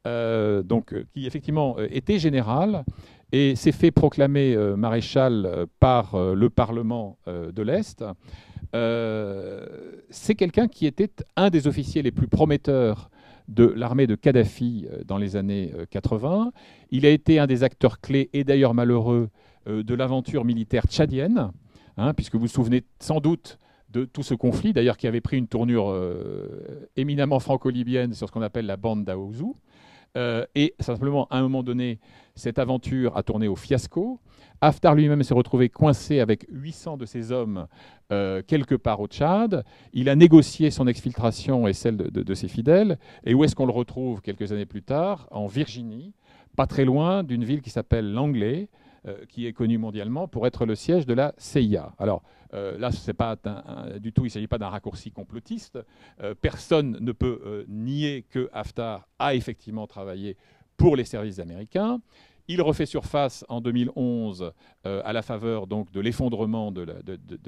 qui effectivement était général et s'est fait proclamer maréchal par le Parlement de l'Est. C'est quelqu'un qui était un des officiers les plus prometteurs de l'armée de Kadhafi dans les années 80. Il a été un des acteurs clés, et d'ailleurs malheureux, de l'aventure militaire tchadienne, puisque vous vous souvenez sans doute de tout ce conflit, d'ailleurs qui avait pris une tournure éminemment franco-libyenne sur ce qu'on appelle la bande d'Aouzou. Et simplement, à un moment donné, cette aventure a tourné au fiasco. Haftar lui-même s'est retrouvé coincé avec 800 de ses hommes quelque part au Tchad. Il a négocié son exfiltration et celle de ses fidèles. Et où est-ce qu'on le retrouve quelques années plus tard? En Virginie, pas très loin d'une ville qui s'appelle Langley, qui est connue mondialement pour être le siège de la CIA. Alors là, c'est pas du tout, il ne s'agit pas d'un raccourci complotiste. Personne ne peut nier que Haftar a effectivement travaillé pour les services américains. Il refait surface en 2011 à la faveur donc, de l'effondrement de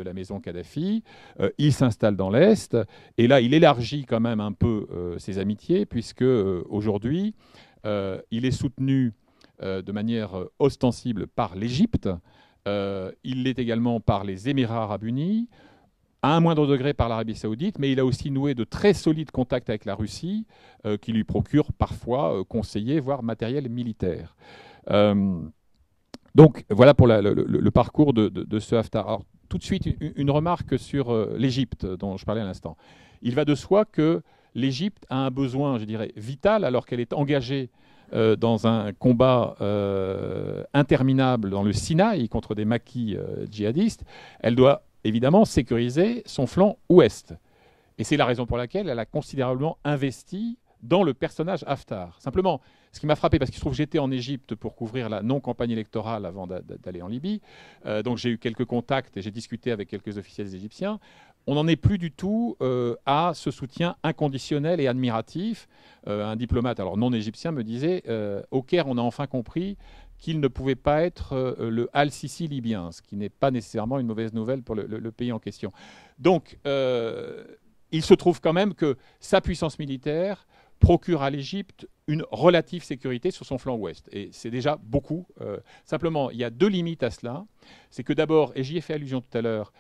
la maison Kadhafi. Il s'installe dans l'Est et là, il élargit quand même un peu ses amitiés puisque aujourd'hui, il est soutenu de manière ostensible par l'Égypte. Il l'est également par les Émirats arabes unis, à un moindre degré par l'Arabie saoudite, mais il a aussi noué de très solides contacts avec la Russie, qui lui procure parfois conseillers, voire matériel militaire. Donc voilà pour le parcours de ce Haftar. Alors, tout de suite, une remarque sur l'Égypte dont je parlais à l'instant. Il va de soi que l'Égypte a un besoin, je dirais, vital, alors qu'elle est engagée dans un combat interminable dans le Sinaï contre des maquis djihadistes. Elle doit évidemment sécuriser son flanc ouest. Et c'est la raison pour laquelle elle a considérablement investi dans le personnage Haftar. Simplement, ce qui m'a frappé, parce qu'il se trouve que j'étais en Égypte pour couvrir la non-campagne électorale avant d'aller en Libye, donc j'ai eu quelques contacts et j'ai discuté avec quelques officiels égyptiens. On n'en est plus du tout à ce soutien inconditionnel et admiratif. Un diplomate, alors non égyptien, me disait au Caire, on a enfin compris qu'il ne pouvait pas être le Al-Sisi libyen, ce qui n'est pas nécessairement une mauvaise nouvelle pour le pays en question. Donc, il se trouve quand même que sa puissance militaire procure à l'Égypte une relative sécurité sur son flanc ouest. Et c'est déjà beaucoup. Simplement, il y a deux limites à cela. C'est que d'abord, et j'y ai fait allusion tout à l'heure,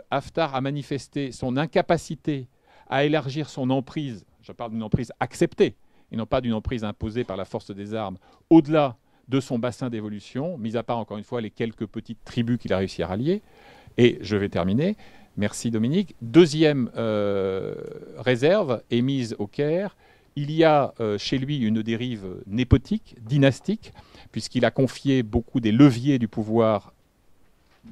Haftar a manifesté son incapacité à élargir son emprise, je parle d'une emprise acceptée, et non pas d'une emprise imposée par la force des armes, au-delà de son bassin d'évolution, mis à part encore une fois les quelques petites tribus qu'il a réussi à rallier. Et je vais terminer. Merci Dominique. Deuxième réserve émise au Caire, il y a chez lui une dérive népotique, dynastique, puisqu'il a confié beaucoup des leviers du pouvoir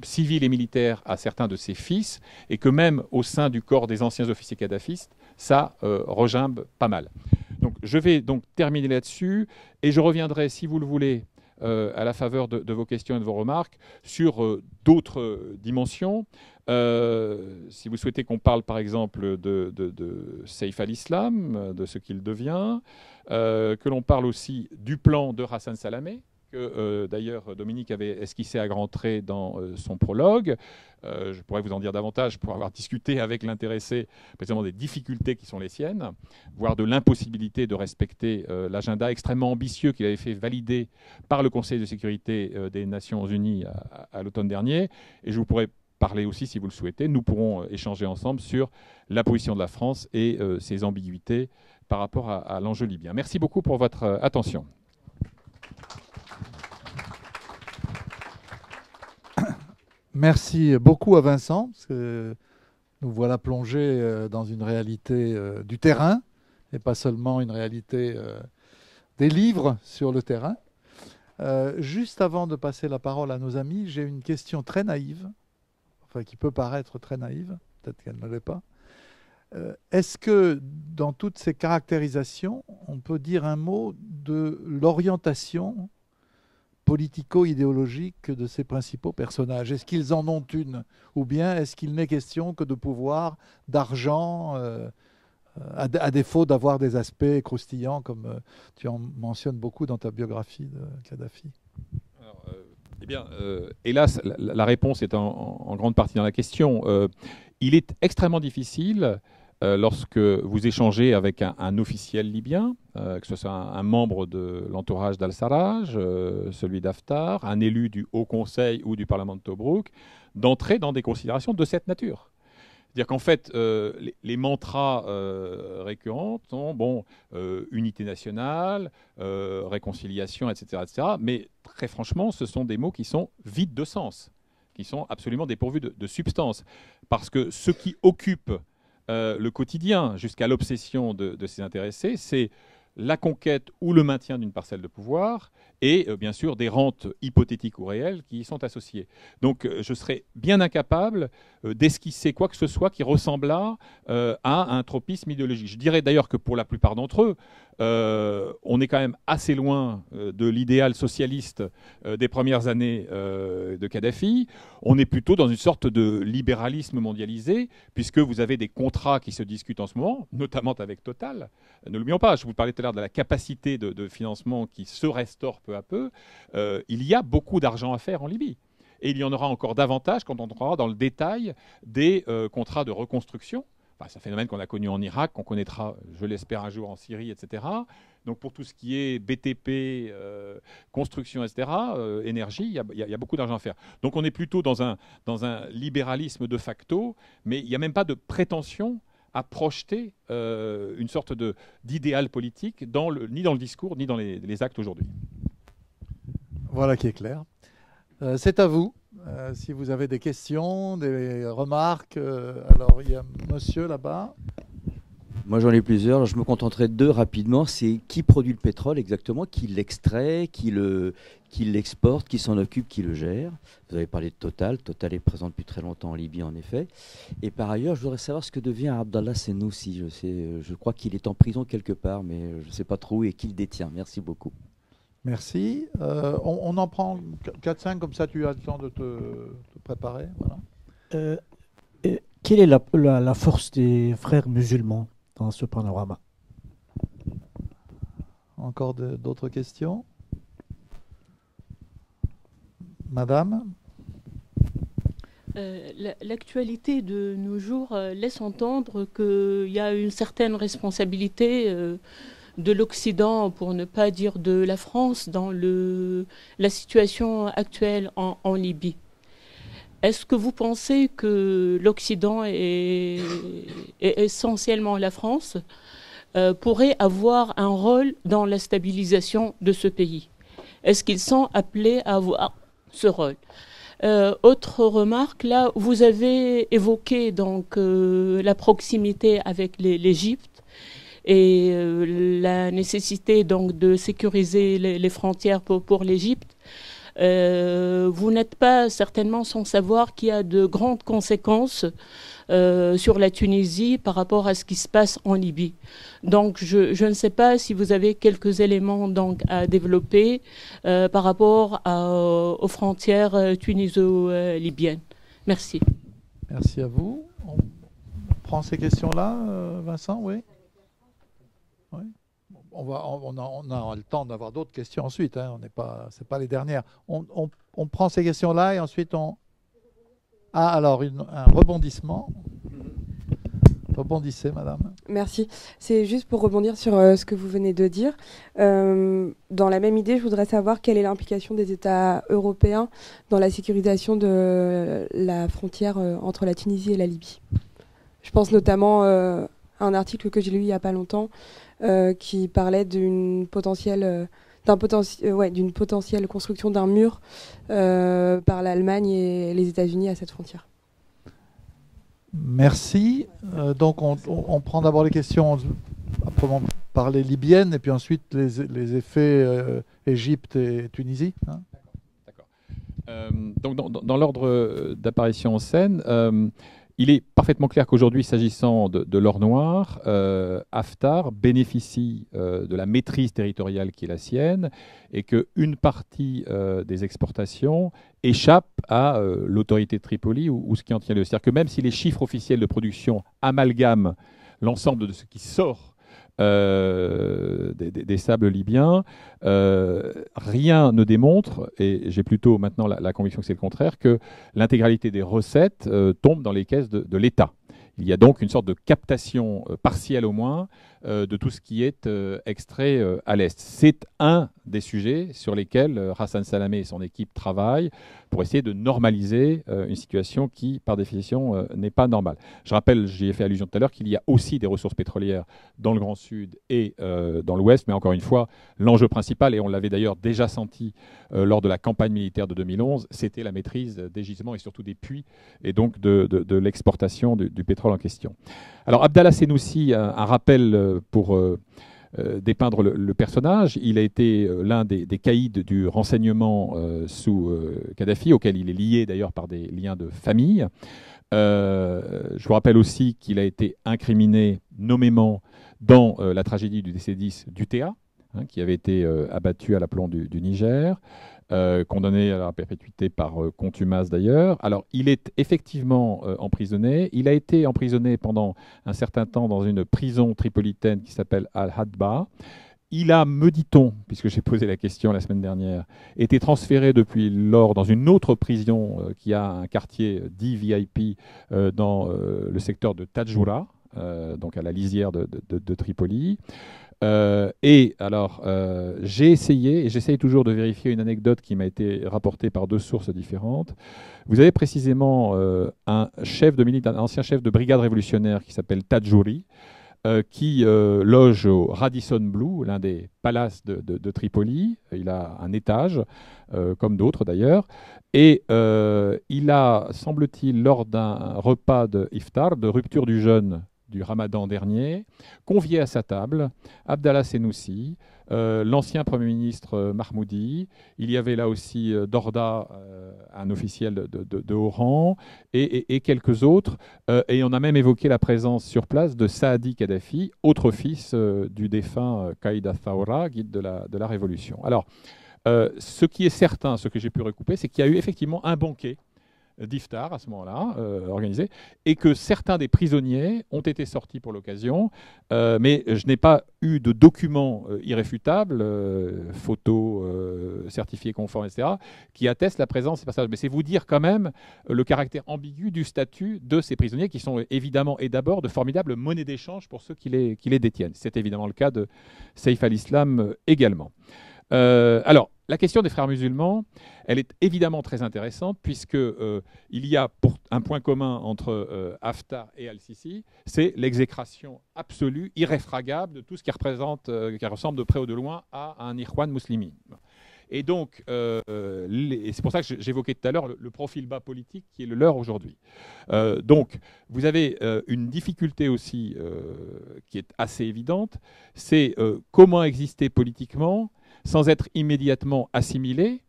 civil et militaire à certains de ses fils, et que même au sein du corps des anciens officiers kadhafistes, ça regimbe pas mal. Donc, je vais donc terminer là-dessus, et je reviendrai, si vous le voulez, à la faveur de vos questions et de vos remarques, sur d'autres dimensions. Si vous souhaitez qu'on parle par exemple de Saif al-Islam, de ce qu'il devient, que l'on parle aussi du plan de Hassan Salamé, que d'ailleurs Dominique avait esquissé à grands traits dans son prologue. Je pourrais vous en dire davantage pour avoir discuté avec l'intéressé précisément des difficultés qui sont les siennes, voire de l'impossibilité de respecter l'agenda extrêmement ambitieux qu'il avait fait valider par le Conseil de sécurité des Nations Unies à l'automne dernier. Et je vous pourrais parler aussi si vous le souhaitez. Nous pourrons échanger ensemble sur la position de la France et ses ambiguïtés par rapport à l'enjeu libyen. Merci beaucoup pour votre attention. Merci beaucoup à Vincent, parce que nous voilà plongés dans une réalité du terrain, et pas seulement une réalité des livres sur le terrain. Juste avant de passer la parole à nos amis, j'ai une question très naïve, enfin qui peut paraître très naïve, peut-être qu'elle ne l'est pas. Est-ce que dans toutes ces caractérisations, on peut dire un mot de l'orientation politico-idéologique de ces principaux personnages? Est-ce qu'ils en ont une? Ou bien est-ce qu'il n'est question que de pouvoir, d'argent, à défaut d'avoir des aspects croustillants, comme tu en mentionnes beaucoup dans ta biographie de Kadhafi? Alors, eh bien, hélas, la réponse est en grande partie dans la question. Il est extrêmement difficile lorsque vous échangez avec un officiel libyen, que ce soit un membre de l'entourage d'Al-Sarraj, celui d'Haftar, un élu du Haut Conseil ou du Parlement de Tobrouk, d'entrer dans des considérations de cette nature. C'est-à-dire qu'en fait, les mantras récurrents sont unité nationale, réconciliation, etc., etc. Mais très franchement, ce sont des mots qui sont vides de sens, qui sont absolument dépourvus de substance. Parce que ce qui occupe le quotidien jusqu'à l'obsession de ces intéressés, c'est la conquête ou le maintien d'une parcelle de pouvoir et bien sûr des rentes hypothétiques ou réelles qui y sont associées. Donc je serais bien incapable d'esquisser quoi que ce soit qui ressemblât à un tropisme idéologique. Je dirais d'ailleurs que pour la plupart d'entre eux, on est quand même assez loin de l'idéal socialiste des premières années de Kadhafi. On est plutôt dans une sorte de libéralisme mondialisé, puisque vous avez des contrats qui se discutent en ce moment, notamment avec Total. Ne l'oublions pas, je vous parlais tout à l'heure de la capacité de financement qui se restaure peu à peu. Il y a beaucoup d'argent à faire en Libye. Et il y en aura encore davantage quand on entrera dans le détail des contrats de reconstruction. C'est un phénomène qu'on a connu en Irak, qu'on connaîtra, je l'espère, un jour en Syrie, etc. Donc pour tout ce qui est BTP, construction, etc., énergie, il y a beaucoup d'argent à faire. Donc on est plutôt dans un libéralisme de facto, mais il n'y a même pas de prétention à projeter une sorte d'idéal politique ni dans le discours, ni dans les actes aujourd'hui. Voilà qui est clair. C'est à vous. Si vous avez des questions, des remarques, alors il y a monsieur là-bas. Moi j'en ai plusieurs, alors je me contenterai de deux rapidement. C'est qui produit le pétrole exactement, qui l'extrait, qui l'exporte, qui s'en occupe, qui le gère. Vous avez parlé de Total. Total est présent depuis très longtemps en Libye en effet. Et par ailleurs, je voudrais savoir ce que devient Abdallah Senussi. Je crois qu'il est en prison quelque part, mais je ne sais pas trop où et qui le détient. Merci beaucoup. Merci. On en prend 4-5, comme ça tu as le temps de te préparer. Voilà. Quelle est la force des frères musulmans dans ce panorama? Encore d'autres questions? Madame? L'actualité de nos jours laisse entendre qu'il y a une certaine responsabilité de l'Occident, pour ne pas dire de la France, dans la situation actuelle en Libye. Est-ce que vous pensez que l'Occident et essentiellement la France pourrait avoir un rôle dans la stabilisation de ce pays? Est-ce qu'ils sont appelés à avoir ce rôle? Autre remarque, là, vous avez évoqué donc la proximité avec l'Égypte et la nécessité donc de sécuriser les frontières pour l'Égypte. Vous n'êtes pas certainement sans savoir qu'il y a de grandes conséquences sur la Tunisie par rapport à ce qui se passe en Libye. Donc je ne sais pas si vous avez quelques éléments donc à développer par rapport aux frontières tuniso-libyennes. Merci. Merci à vous. On prend ces questions-là, Vincent, oui? Oui. On a le temps d'avoir d'autres questions ensuite. Hein. C'est pas les dernières. On prend ces questions-là et ensuite on. Ah, alors un rebondissement. Rebondissez, madame. Merci. C'est juste pour rebondir sur ce que vous venez de dire. Dans la même idée, je voudrais savoir quelle est l'implication des États européens dans la sécurisation de la frontière entre la Tunisie et la Libye. Je pense notamment à un article que j'ai lu il n'y a pas longtemps qui parlait d'une potentielle construction d'un mur par l'Allemagne et les États-Unis à cette frontière. Merci. Donc on prend d'abord les questions à proprement parler libyennes et puis ensuite les effets Égypte et Tunisie. Hein. D'accord. Donc dans l'ordre d'apparition en scène, il est parfaitement clair qu'aujourd'hui, s'agissant de l'or noir, Haftar bénéficie de la maîtrise territoriale qui est la sienne et qu'une partie des exportations échappe à l'autorité de Tripoli ou ce qui en tient lieu. C'est-à-dire que même si les chiffres officiels de production amalgament l'ensemble de ce qui sort des sables libyens, rien ne démontre, et j'ai plutôt maintenant la conviction que c'est le contraire, que l'intégralité des recettes tombe dans les caisses de l'État. Il y a donc une sorte de captation partielle au moins de tout ce qui est extrait à l'Est. C'est un des sujets sur lesquels Hassan Salamé et son équipe travaillent pour essayer de normaliser une situation qui, par définition, n'est pas normale. Je rappelle, j'y ai fait allusion tout à l'heure, qu'il y a aussi des ressources pétrolières dans le Grand Sud et dans l'Ouest, mais encore une fois, l'enjeu principal, et on l'avait d'ailleurs déjà senti lors de la campagne militaire de 2011, c'était la maîtrise des gisements et surtout des puits, et donc de l'exportation du pétrole en question. Alors Abdallah Senussi, un rappel pour dépeindre le personnage. Il a été l'un des caïds du renseignement sous Kadhafi, auquel il est lié d'ailleurs par des liens de famille. Je vous rappelle aussi qu'il a été incriminé nommément dans la tragédie du DC-10 d'UTA, qui avait été abattu à l'aplomb du Niger. Condamné à la perpétuité par contumace d'ailleurs. Alors, il est effectivement emprisonné. Il a été emprisonné pendant un certain temps dans une prison tripolitaine qui s'appelle Al-Hadba. Il a, me dit-on, puisque j'ai posé la question la semaine dernière, été transféré depuis lors dans une autre prison qui a un quartier dit VIP dans le secteur de Tadjoura, donc à la lisière de Tripoli. Et alors, j'ai essayé, et j'essaye toujours de vérifier une anecdote qui m'a été rapportée par deux sources différentes. Vous avez précisément un ancien chef de brigade révolutionnaire qui s'appelle Tadjouri, qui loge au Radisson Blu, l'un des palaces de Tripoli. Il a un étage, comme d'autres d'ailleurs. Et il a, semble-t-il, lors d'un repas de iftar, de rupture du jeûne, du Ramadan dernier, convié à sa table Abdallah Senussi, l'ancien Premier ministre Mahmoudi. Il y avait là aussi Dorda, un officiel de haut rang, et quelques autres. Et on a même évoqué la présence sur place de Saadi Kadhafi, autre fils du défunt Qaïd al-Thawra, guide de la Révolution. Alors, ce qui est certain, ce que j'ai pu recouper, c'est qu'il y a eu effectivement un banquet d'iftar à ce moment-là, organisé, et que certains des prisonniers ont été sortis pour l'occasion, mais je n'ai pas eu de documents irréfutables, photos certifiées conformes, etc., qui attestent la présence de ces passages. Mais c'est vous dire quand même le caractère ambigu du statut de ces prisonniers, qui sont évidemment et d'abord de formidables monnaies d'échange pour ceux qui les détiennent. C'est évidemment le cas de Saif al-Islam également. Alors, la question des frères musulmans, elle est évidemment très intéressante puisque il y a un point commun entre Haftar et Al-Sisi, c'est l'exécration absolue, irréfragable de tout ce qui représente, qui ressemble de près ou de loin à un Ikhwan muslimin. Et donc, c'est pour ça que j'évoquais tout à l'heure le profil bas politique qui est le leur aujourd'hui. Donc, vous avez une difficulté aussi qui est assez évidente, c'est comment exister politiquement sans être immédiatement assimilé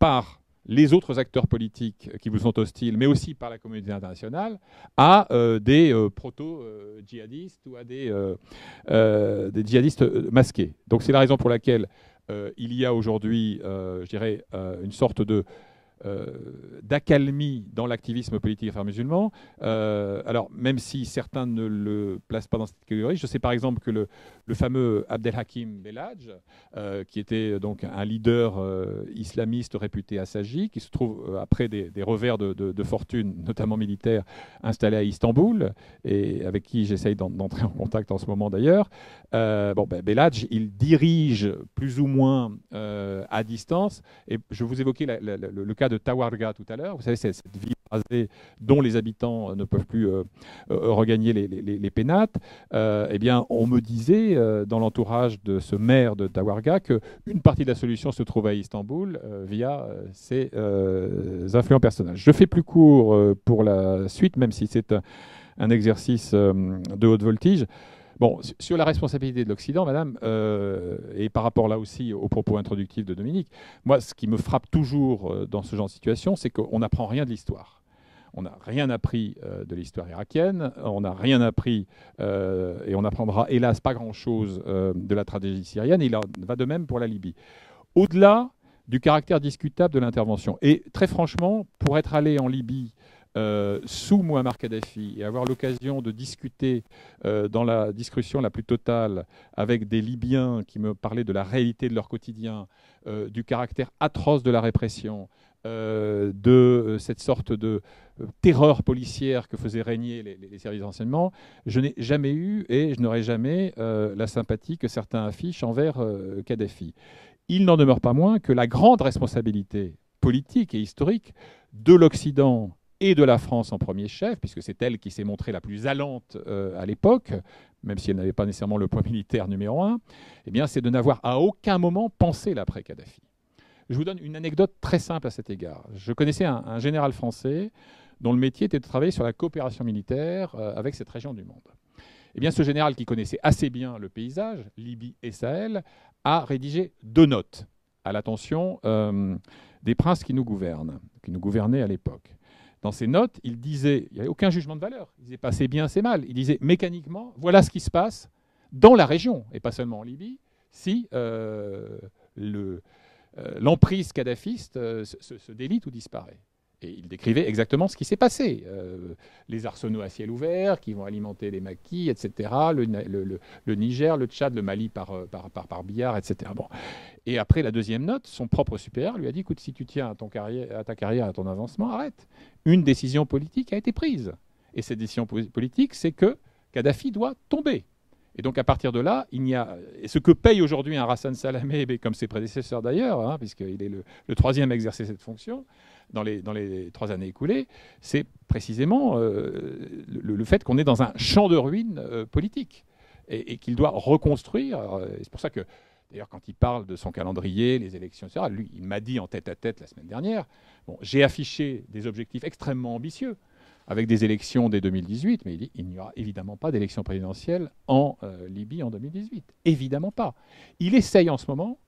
par les autres acteurs politiques qui vous sont hostiles, mais aussi par la communauté internationale, à des proto-djihadistes ou à des djihadistes masqués. Donc c'est la raison pour laquelle il y a aujourd'hui, je dirais, une sorte de d'accalmie dans l'activisme politique des frères musulmans. Alors, même si certains ne le placent pas dans cette catégorie, je sais par exemple que le fameux Abdelhakim Belhadj, qui était donc un leader islamiste réputé assagi, qui se trouve, après des revers de fortune, notamment militaire, installé à Istanbul, et avec qui j'essaye d'entrer en contact en ce moment d'ailleurs. Belhadj, il dirige plus ou moins à distance, et je vous évoquais le cas de Tawarga tout à l'heure. Vous savez, c'est cette ville rasée dont les habitants ne peuvent plus regagner les pénates. Eh bien, on me disait dans l'entourage de ce maire de Tawarga qu'une partie de la solution se trouve à Istanbul via ses influents personnels. Je fais plus court pour la suite, même si c'est un exercice de haute voltige. Bon, sur la responsabilité de l'Occident, madame, et par rapport là aussi aux propos introductifs de Dominique, moi, ce qui me frappe toujours dans ce genre de situation, c'est qu'on n'apprend rien de l'histoire. On n'a rien appris de l'histoire irakienne, on n'a rien appris, et on n'apprendra hélas pas grand-chose de la tragédie syrienne, et il en va de même pour la Libye. Au-delà du caractère discutable de l'intervention, et très franchement, pour être allé en Libye sous Mouammar Kadhafi et avoir l'occasion de discuter dans la discussion la plus totale avec des Libyens qui me parlaient de la réalité de leur quotidien, du caractère atroce de la répression, de cette sorte de terreur policière que faisaient régner les services de renseignement, je n'ai jamais eu et je n'aurai jamais la sympathie que certains affichent envers Kadhafi. Il n'en demeure pas moins que la grande responsabilité politique et historique de l'Occident et de la France en premier chef, puisque c'est elle qui s'est montrée la plus allante à l'époque, même si elle n'avait pas nécessairement le poids militaire numéro un, eh bien, c'est de n'avoir à aucun moment pensé l'après-Kadhafi. Je vous donne une anecdote très simple à cet égard. Je connaissais un général français dont le métier était de travailler sur la coopération militaire avec cette région du monde. Eh bien, ce général qui connaissait assez bien le paysage, Libye et Sahel, a rédigé 2 notes à l'attention des princes qui nous gouvernaient à l'époque. Dans ces notes, il disait, il n'y avait aucun jugement de valeur, il disait pas c'est bien, c'est mal, il disait mécaniquement, voilà ce qui se passe dans la région, et pas seulement en Libye, si l'emprise kadhafiste se délite ou disparaît. Et il décrivait exactement ce qui s'est passé. Les arsenaux à ciel ouvert qui vont alimenter les maquis, etc., le Niger, le Tchad, le Mali par billard, etc. Bon. Et après la deuxième note, son propre supérieur lui a dit, écoute, si tu tiens à ta carrière, à ton avancement, arrête. Une décision politique a été prise. Et cette décision politique, c'est que Kadhafi doit tomber. Et donc à partir de là, il n'y a... Et ce que paye aujourd'hui un Hassan Salamé, comme ses prédécesseurs d'ailleurs, hein, puisqu'il est le troisième à exercer cette fonction, dans les 3 années écoulées, c'est précisément le fait qu'on est dans un champ de ruines politique et qu'il doit reconstruire. C'est pour ça que, d'ailleurs, quand il parle de son calendrier, les élections, etc., lui, il m'a dit en tête-à-tête la semaine dernière, bon, j'ai affiché des objectifs extrêmement ambitieux avec des élections dès 2018, mais il dit il n'y aura évidemment pas d'élection présidentielle en Libye en 2018. Évidemment pas. Il essaye en ce moment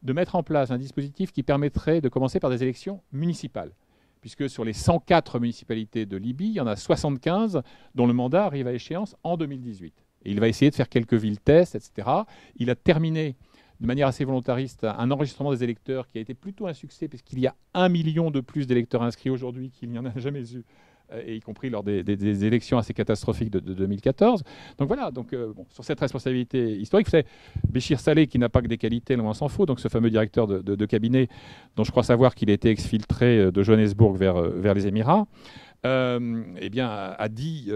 de mettre en place un dispositif qui permettrait de commencer par des élections municipales, puisque sur les 104 municipalités de Libye, il y en a 75 dont le mandat arrive à échéance en 2018. Et il va essayer de faire quelques villes tests, etc. Il a terminé de manière assez volontariste un enregistrement des électeurs qui a été plutôt un succès, puisqu'il y a 1 million de plus d'électeurs inscrits aujourd'hui qu'il n'y en a jamais eu, et y compris lors des élections assez catastrophiques de 2014. Donc voilà, bon, sur cette responsabilité historique, vous savez, Béchir Saleh, qui n'a pas que des qualités, loin s'en faut, donc ce fameux directeur de cabinet, dont je crois savoir qu'il a été exfiltré de Johannesburg vers les Émirats, eh bien, a dit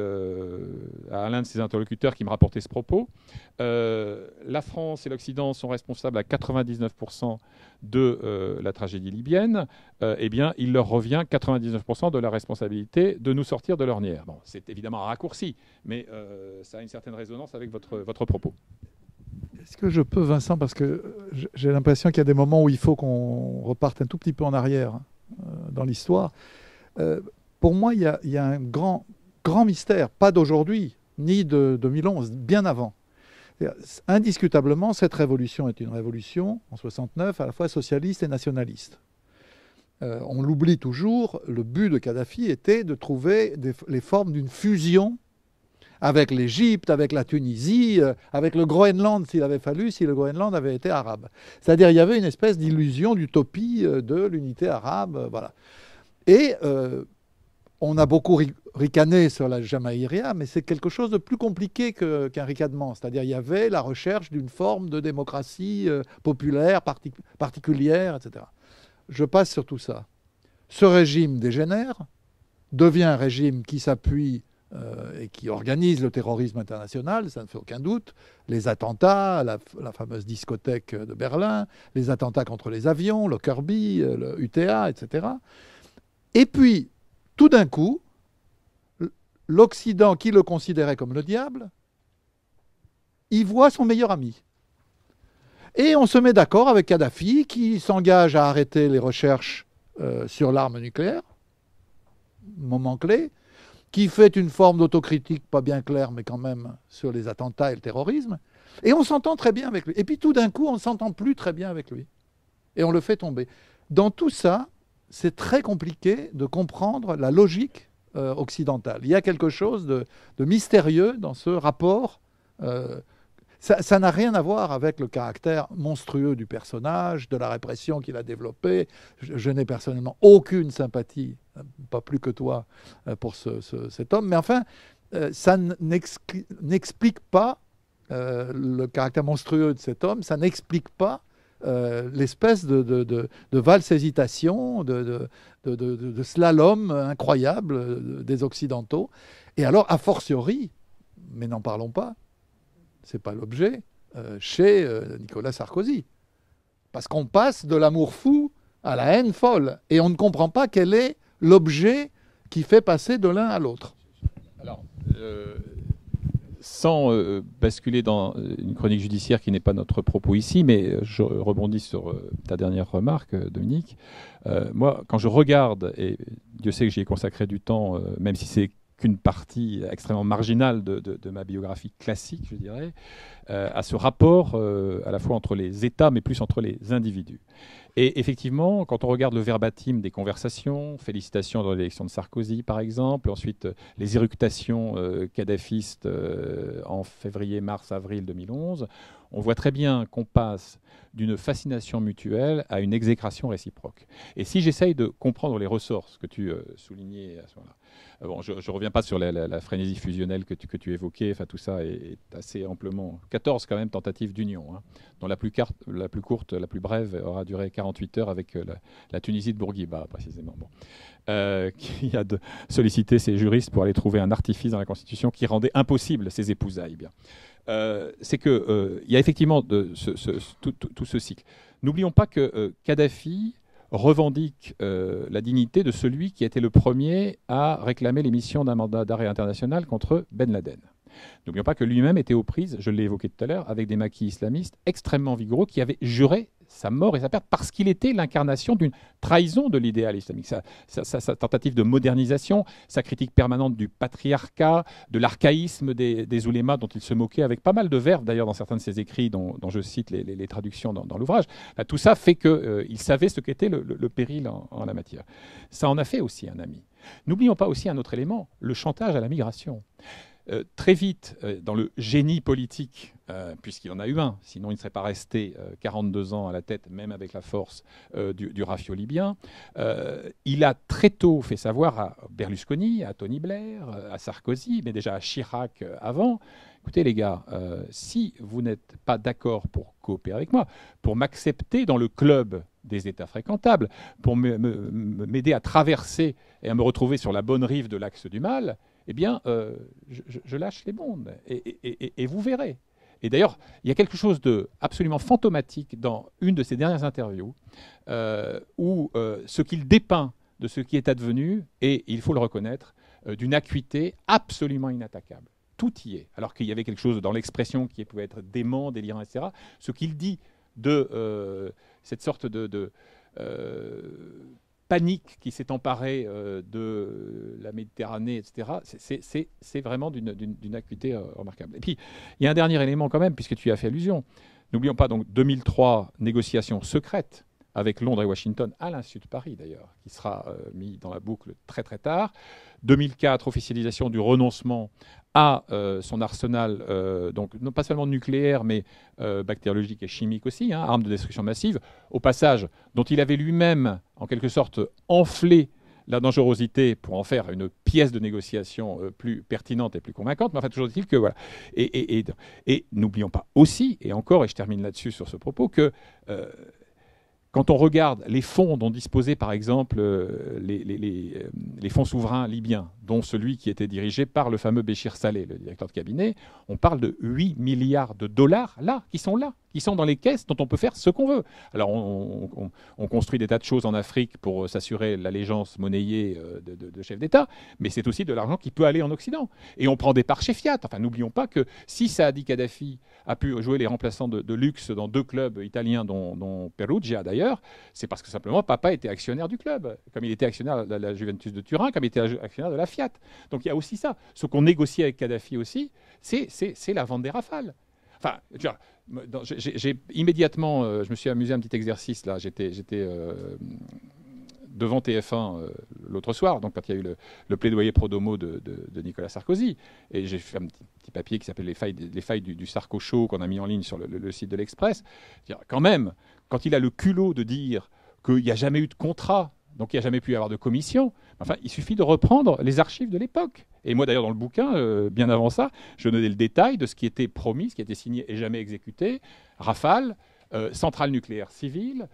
à l'un de ses interlocuteurs qui me rapportait ce propos, la France et l'Occident sont responsables à 99% de la tragédie libyenne, eh bien, il leur revient 99% de la responsabilité de nous sortir de l'ornière. Bon, c'est évidemment un raccourci, mais ça a une certaine résonance avec votre propos. Est-ce que je peux, Vincent, parce que j'ai l'impression qu'il y a des moments où il faut qu'on reparte un tout petit peu en arrière dans l'histoire. Pour moi, il y a un grand mystère, pas d'aujourd'hui, ni de 2011, bien avant. Indiscutablement, cette révolution est une révolution, en 69, à la fois socialiste et nationaliste. On l'oublie toujours, le but de Kadhafi était de trouver les formes d'une fusion avec l'Égypte, avec la Tunisie, avec le Groenland s'il avait fallu, si le Groenland avait été arabe. C'est-à-dire il y avait une espèce d'illusion, d'utopie de l'unité arabe, voilà. Et on a beaucoup ricané sur la Jamaïria, mais c'est quelque chose de plus compliqué qu'un ricanement. C'est-à-dire il y avait la recherche d'une forme de démocratie populaire, particulière, etc. Je passe sur tout ça. Ce régime dégénère, devient un régime qui s'appuie et qui organise le terrorisme international, ça ne fait aucun doute. Les attentats, la fameuse discothèque de Berlin, les attentats contre les avions, le Kirby, le UTA, etc. Et puis, tout d'un coup, l'Occident, qui le considérait comme le diable, y voit son meilleur ami. Et on se met d'accord avec Kadhafi, qui s'engage à arrêter les recherches sur l'arme nucléaire, moment clé, qui fait une forme d'autocritique pas bien claire, mais quand même sur les attentats et le terrorisme. Et on s'entend très bien avec lui. Et puis tout d'un coup, on ne s'entend plus très bien avec lui. Et on le fait tomber. Dans tout ça, c'est très compliqué de comprendre la logique occidentale. Il y a quelque chose de mystérieux dans ce rapport. Ça n'a rien à voir avec le caractère monstrueux du personnage, de la répression qu'il a développée. Je n'ai personnellement aucune sympathie, pas plus que toi, pour cet homme. Mais enfin, ça n'explique pas le caractère monstrueux de cet homme. Ça n'explique pas l'espèce de valse-hésitation, de slalom incroyable des Occidentaux. Et alors, a fortiori, mais n'en parlons pas, ce n'est pas l'objet, chez Nicolas Sarkozy. Parce qu'on passe de l'amour fou à la haine folle. Et on ne comprend pas quel est l'objet qui fait passer de l'un à l'autre. Alors, sans basculer dans une chronique judiciaire qui n'est pas notre propos ici, mais je rebondis sur ta dernière remarque, Dominique. Moi, quand je regarde, et Dieu sait que j'y ai consacré du temps, même si c'est qu'une partie extrêmement marginale de ma biographie classique, je dirais, à ce rapport à la fois entre les États, mais plus entre les individus. Et effectivement, quand on regarde le verbatim des conversations, félicitations dans l'élection de Sarkozy par exemple, ensuite les éructations kadhafistes en février, mars, avril 2011, on voit très bien qu'on passe d'une fascination mutuelle à une exécration réciproque. Et si j'essaye de comprendre les ressorts, ce que tu soulignais à ce moment-là, bon, je ne reviens pas sur la frénésie fusionnelle que tu évoquais, enfin, tout ça est assez amplement... 14 quand même tentatives d'union, hein, dont la plus courte, la plus brève aura duré 48 heures avec la Tunisie de Bourguiba, précisément. Bon. Qui a sollicité ses juristes pour aller trouver un artifice dans la Constitution qui rendait impossible ces épousailles. Bien. C'est qu'il y a effectivement tout ce cycle. N'oublions pas que Kadhafi revendique la dignité de celui qui a été le premier à réclamer l'émission d'un mandat d'arrêt international contre Ben Laden. N'oublions pas que lui-même était aux prises, je l'ai évoqué tout à l'heure, avec des maquis islamistes extrêmement vigoureux qui avaient juré sa mort et sa perte parce qu'il était l'incarnation d'une trahison de l'idéal islamique. Sa tentative de modernisation, sa critique permanente du patriarcat, de l'archaïsme des oulémas dont il se moquait avec pas mal de verbes d'ailleurs dans certains de ses écrits dont je cite les traductions dans l'ouvrage. Enfin, tout ça fait qu'il savait ce qu'était le péril en la matière. Ça en a fait aussi un ami. N'oublions pas aussi un autre élément, le chantage à la migration. Très vite, dans le génie politique, puisqu'il en a eu un, sinon il ne serait pas resté 42 ans à la tête, même avec la force du Rafio libyen, il a très tôt fait savoir à Berlusconi, à Tony Blair, à Sarkozy, mais déjà à Chirac avant, écoutez les gars, si vous n'êtes pas d'accord pour coopérer avec moi, pour m'accepter dans le club des États fréquentables, pour m'aider à traverser et à me retrouver sur la bonne rive de l'axe du mal, eh bien, je lâche les bombes et vous verrez. Et d'ailleurs, il y a quelque chose d'absolument fantomatique dans une de ses dernières interviews où ce qu'il dépeint de ce qui est advenu est, il faut le reconnaître, d'une acuité absolument inattaquable. Tout y est. Alors qu'il y avait quelque chose dans l'expression qui pouvait être dément, délirant, etc. Ce qu'il dit de cette sorte de panique qui s'est emparée de la Méditerranée, etc., c'est vraiment d'une acuité remarquable. Et puis, il y a un dernier élément quand même, puisque tu y as fait allusion. N'oublions pas, donc, 2003, négociations secrètes avec Londres et Washington, à l'Institut de Paris d'ailleurs, qui sera mis dans la boucle très très tard. 2004, officialisation du renoncement à son arsenal, donc non pas seulement nucléaire, mais bactériologique et chimique aussi, arme de destruction massive, au passage dont il avait lui-même, en quelque sorte, enflé la dangerosité pour en faire une pièce de négociation plus pertinente et plus convaincante, mais enfin, toujours est-il que voilà. Et n'oublions pas aussi, et encore, et je termine là-dessus sur ce propos, que quand on regarde les fonds dont disposaient par exemple les fonds souverains libyens, dont celui qui était dirigé par le fameux Béchir Saleh, le directeur de cabinet, on parle de 8 milliards de dollars qui sont dans les caisses dont on peut faire ce qu'on veut. Alors on construit des tas de choses en Afrique pour s'assurer l'allégeance monnayée de chefs d'État, mais c'est aussi de l'argent qui peut aller en Occident. Et on prend des parts chez Fiat. Enfin, n'oublions pas que si Saadi Kadhafi a pu jouer les remplaçants de luxe dans 2 clubs italiens, dont Perugia d'ailleurs, c'est parce que simplement papa était actionnaire du club, comme il était actionnaire de la Juventus de Turin, comme il était actionnaire de la Fiat. Donc il y a aussi ça. Ce qu'on négocie avec Kadhafi aussi, c'est la vente des Rafales. Enfin, j'ai immédiatement, je me suis amusé à un petit exercice là. J'étais devant TF1 l'autre soir, donc quand il y a eu le plaidoyer pro domo de Nicolas Sarkozy, et j'ai fait un petit papier qui s'appelle les failles du Sarko Show qu'on a mis en ligne sur le site de l'Express. Quand même, quand il a le culot de dire qu'il n'y a jamais eu de contrat, donc il n'y a jamais pu y avoir de commission, enfin, il suffit de reprendre les archives de l'époque. Et moi, d'ailleurs, dans le bouquin, bien avant ça, je donnais le détail de ce qui était promis, ce qui était signé et jamais exécuté. Rafale, centrale nucléaire civile,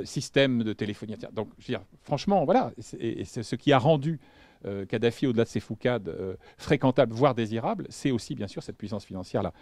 système de téléphonie. Donc, je veux dire, franchement, voilà, c'est ce qui a rendu Kadhafi, au-delà de ses foucades, fréquentable, voire désirable, c'est aussi, bien sûr, cette puissance financière-là.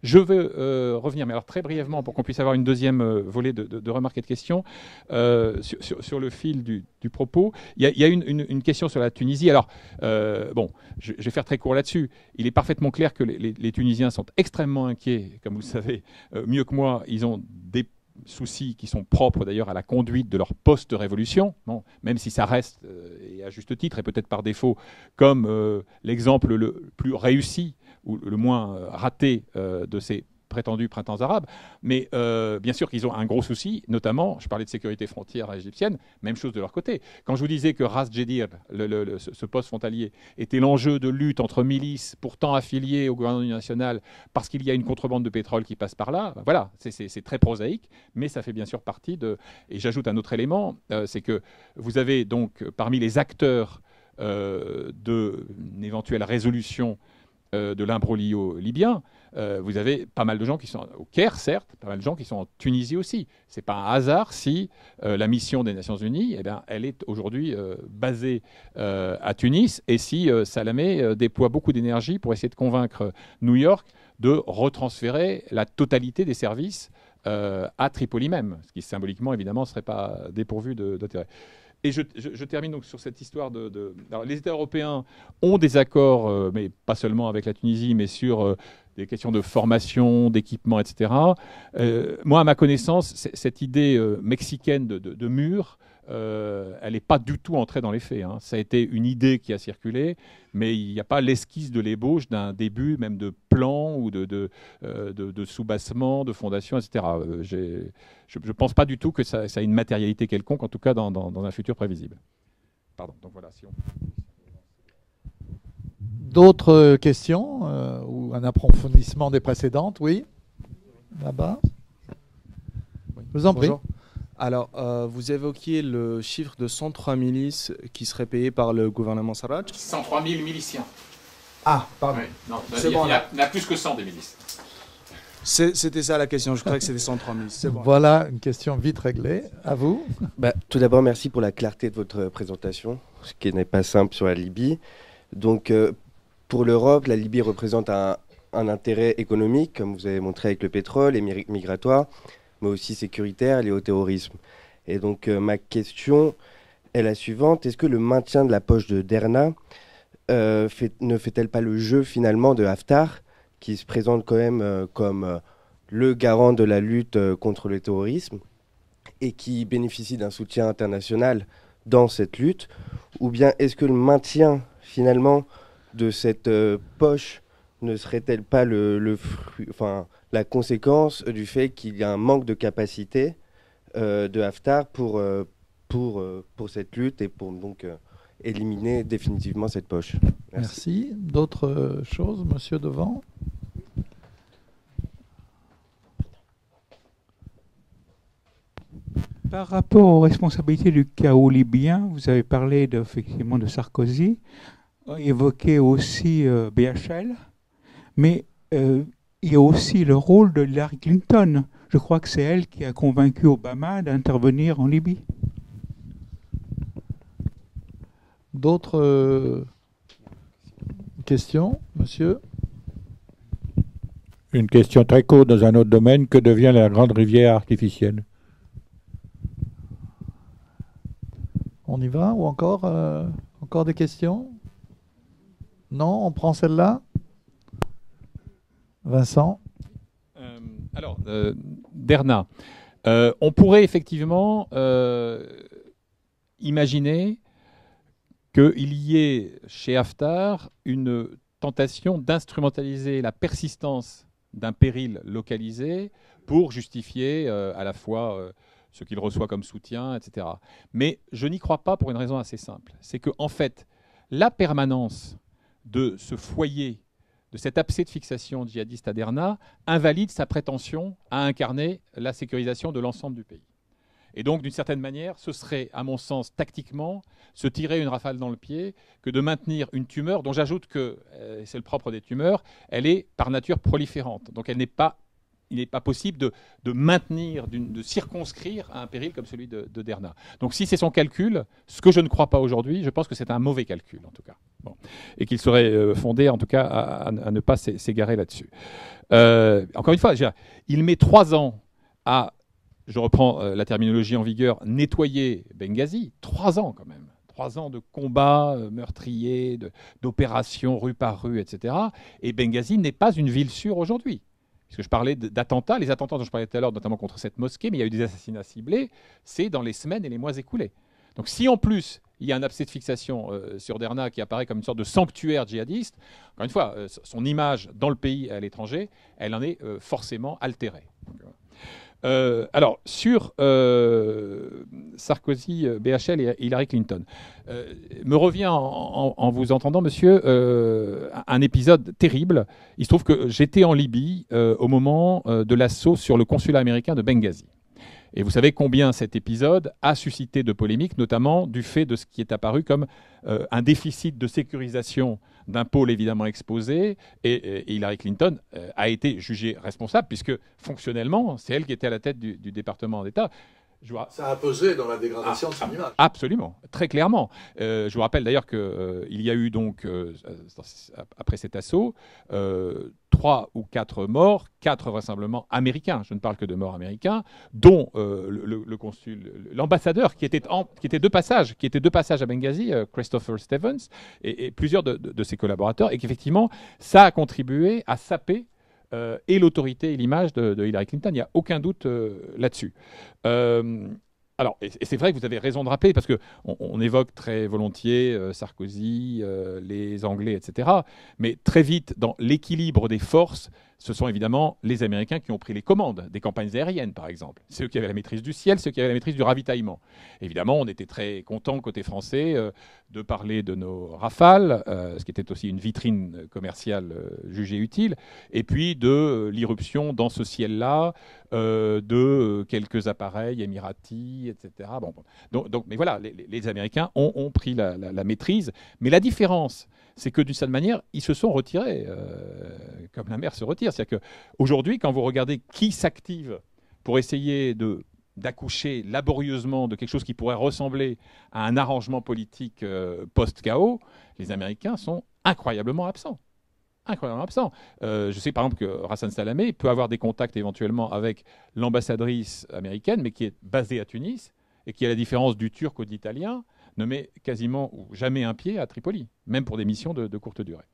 Je veux revenir, mais alors très brièvement, pour qu'on puisse avoir une deuxième volée de remarques et de questions, sur le fil du propos. Il y a une question sur la Tunisie. Alors, bon, je vais faire très court là-dessus. Il est parfaitement clair que les Tunisiens sont extrêmement inquiets, comme vous le savez, mieux que moi. Ils ont des soucis qui sont propres d'ailleurs à la conduite de leur post-révolution, bon, même si ça reste, et à juste titre, et peut-être par défaut, comme l'exemple le plus réussi ou le moins raté de ces prétendus printemps arabes. Mais bien sûr qu'ils ont un gros souci, notamment, je parlais de sécurité frontière égyptienne, même chose de leur côté. Quand je vous disais que Ras Jedir, ce poste frontalier, était l'enjeu de lutte entre milices pourtant affiliées au gouvernement national parce qu'il y a une contrebande de pétrole qui passe par là, voilà, c'est très prosaïque, mais ça fait bien sûr partie de... Et j'ajoute un autre élément, c'est que vous avez donc parmi les acteurs d'une éventuelle résolution de l'imbroglio libyen, vous avez pas mal de gens qui sont au Caire, certes, pas mal de gens qui sont en Tunisie aussi. Ce n'est pas un hasard si la mission des Nations Unies, elle est aujourd'hui basée à Tunis, et si Salamé déploie beaucoup d'énergie pour essayer de convaincre New York de retransférer la totalité des services à Tripoli même, ce qui symboliquement, évidemment, ne serait pas dépourvu d'intérêt. Et je termine donc sur cette histoire Alors, les États européens ont des accords, mais pas seulement avec la Tunisie, mais sur des questions de formation, d'équipement, etc. Moi, à ma connaissance, cette idée mexicaine de mur, elle n'est pas du tout entrée dans les faits. Ça a été une idée qui a circulé, mais il n'y a pas l'esquisse de l'ébauche d'un début, même de plan ou de soubassement, de fondation, etc. Je ne pense pas du tout que ça a une matérialité quelconque, en tout cas dans un futur prévisible. Pardon, donc voilà. D'autres questions ou un approfondissement des précédentes? Oui, là-bas. Oui. Je vous en prie. Bonjour. Alors, vous évoquiez le chiffre de 103 milices qui seraient payées par le gouvernement Sarraj. 103 000 miliciens. Ah, pardon. Oui, non, c'est bon, il y en a plus que 100 des milices. C'était ça la question, je croyais que c'était 103 milices. C'est bon. Voilà, une question vite réglée. À vous. Tout d'abord, merci pour la clarté de votre présentation, ce qui n'est pas simple sur la Libye. Donc, pour l'Europe, la Libye représente un intérêt économique, comme vous avez montré avec le pétrole, et migratoire, mais aussi sécuritaire, lié au terrorisme. Et donc, ma question est la suivante. Est-ce que le maintien de la poche de Derna ne fait-elle pas le jeu, finalement, de Haftar, qui se présente quand même comme le garant de la lutte contre le terrorisme et qui bénéficie d'un soutien international dans cette lutte? Ou bien est-ce que le maintien, finalement, de cette poche ne serait-elle pas la conséquence du fait qu'il y a un manque de capacité de Haftar pour cette lutte et pour donc éliminer définitivement cette poche. Merci. D'autres choses, monsieur Devant? Par rapport aux responsabilités du chaos libyen, vous avez parlé effectivement de Sarkozy, évoqué aussi BHL, mais il y a aussi le rôle de Hillary Clinton. Je crois que c'est elle qui a convaincu Obama d'intervenir en Libye. D'autres questions, monsieur? Une question très courte dans un autre domaine. Que devient la grande rivière artificielle? On y va ou encore des questions? Non, on prend celle-là. Vincent? Alors, Derna, on pourrait effectivement imaginer qu'il y ait chez Haftar une tentation d'instrumentaliser la persistance d'un péril localisé pour justifier à la fois ce qu'il reçoit comme soutien, etc. Mais je n'y crois pas pour une raison assez simple. C'est qu'en fait, la permanence de ce foyer, de cet abcès de fixation djihadiste à Derna, invalide sa prétention à incarner la sécurisation de l'ensemble du pays. Et donc, d'une certaine manière, ce serait, à mon sens, tactiquement, se tirer une rafale dans le pied que de maintenir une tumeur dont j'ajoute que, c'est le propre des tumeurs, elle est par nature proliférante. Donc, il n'est pas possible de maintenir, de circonscrire un péril comme celui de Derna. Donc, si c'est son calcul, ce que je ne crois pas aujourd'hui, je pense que c'est un mauvais calcul, en tout cas. Bon. Et qu'il serait fondé, en tout cas, à ne pas s'égarer là-dessus. Encore une fois, il met 3 ans à... Je reprends la terminologie en vigueur, nettoyer Benghazi, 3 ans quand même. 3 ans de combats meurtriers, d'opérations rue par rue, etc. Et Benghazi n'est pas une ville sûre aujourd'hui. Parce que je parlais d'attentats, les attentats dont je parlais tout à l'heure, notamment contre cette mosquée, mais il y a eu des assassinats ciblés, c'est dans les semaines et les mois écoulés. Donc si en plus il y a un abcès de fixation sur Derna qui apparaît comme une sorte de sanctuaire djihadiste, encore une fois, son image dans le pays et à l'étranger, elle en est forcément altérée. Donc, alors, sur Sarkozy, BHL et Hillary Clinton, me revient en vous entendant, monsieur, un épisode terrible. Il se trouve que j'étais en Libye au moment de l'assaut sur le consulat américain de Benghazi. Et vous savez combien cet épisode a suscité de polémiques, notamment du fait de ce qui est apparu comme un déficit de sécurisation d'un pôle évidemment exposé. Et Hillary Clinton a été jugée responsable, puisque fonctionnellement, c'est elle qui était à la tête du département d'État. Ça a pesé dans la dégradation de son image. Absolument, très clairement. Je vous rappelle d'ailleurs qu'il y a eu donc, après cet assaut, 3 ou 4 morts, 4 vraisemblablement américains. Je ne parle que de morts américains, dont le consul, l'ambassadeur qui était de passage à Benghazi, Christopher Stevens, et plusieurs de ses collaborateurs, et qu'effectivement, ça a contribué à saper et l'autorité et l'image de Hillary Clinton. Il n'y a aucun doute là-dessus. Alors, et c'est vrai que vous avez raison de rappeler, parce qu'on évoque très volontiers Sarkozy, les Anglais, etc. Mais très vite, dans l'équilibre des forces, ce sont évidemment les Américains qui ont pris les commandes des campagnes aériennes, par exemple. C'est eux qui avaient la maîtrise du ciel, ceux qui avaient la maîtrise du ravitaillement. Évidemment, on était très contents, côté français, de parler de nos Rafales, ce qui était aussi une vitrine commerciale jugée utile, et puis de l'irruption dans ce ciel-là de quelques appareils émiratis, etc. Donc, mais voilà, les Américains ont pris la maîtrise. Mais la différence, c'est que d'une certaine manière, ils se sont retirés, comme la mer se retire. C'est-à-dire qu'aujourd'hui, quand vous regardez qui s'active pour essayer d'accoucher laborieusement de quelque chose qui pourrait ressembler à un arrangement politique post-chaos, les Américains sont incroyablement absents. Je sais par exemple que Hassan Salamé peut avoir des contacts éventuellement avec l'ambassadrice américaine, mais qui est basée à Tunis, et qui, à la différence du Turc ou de l'Italien, ne met quasiment ou jamais un pied à Tripoli, même pour des missions de courte durée.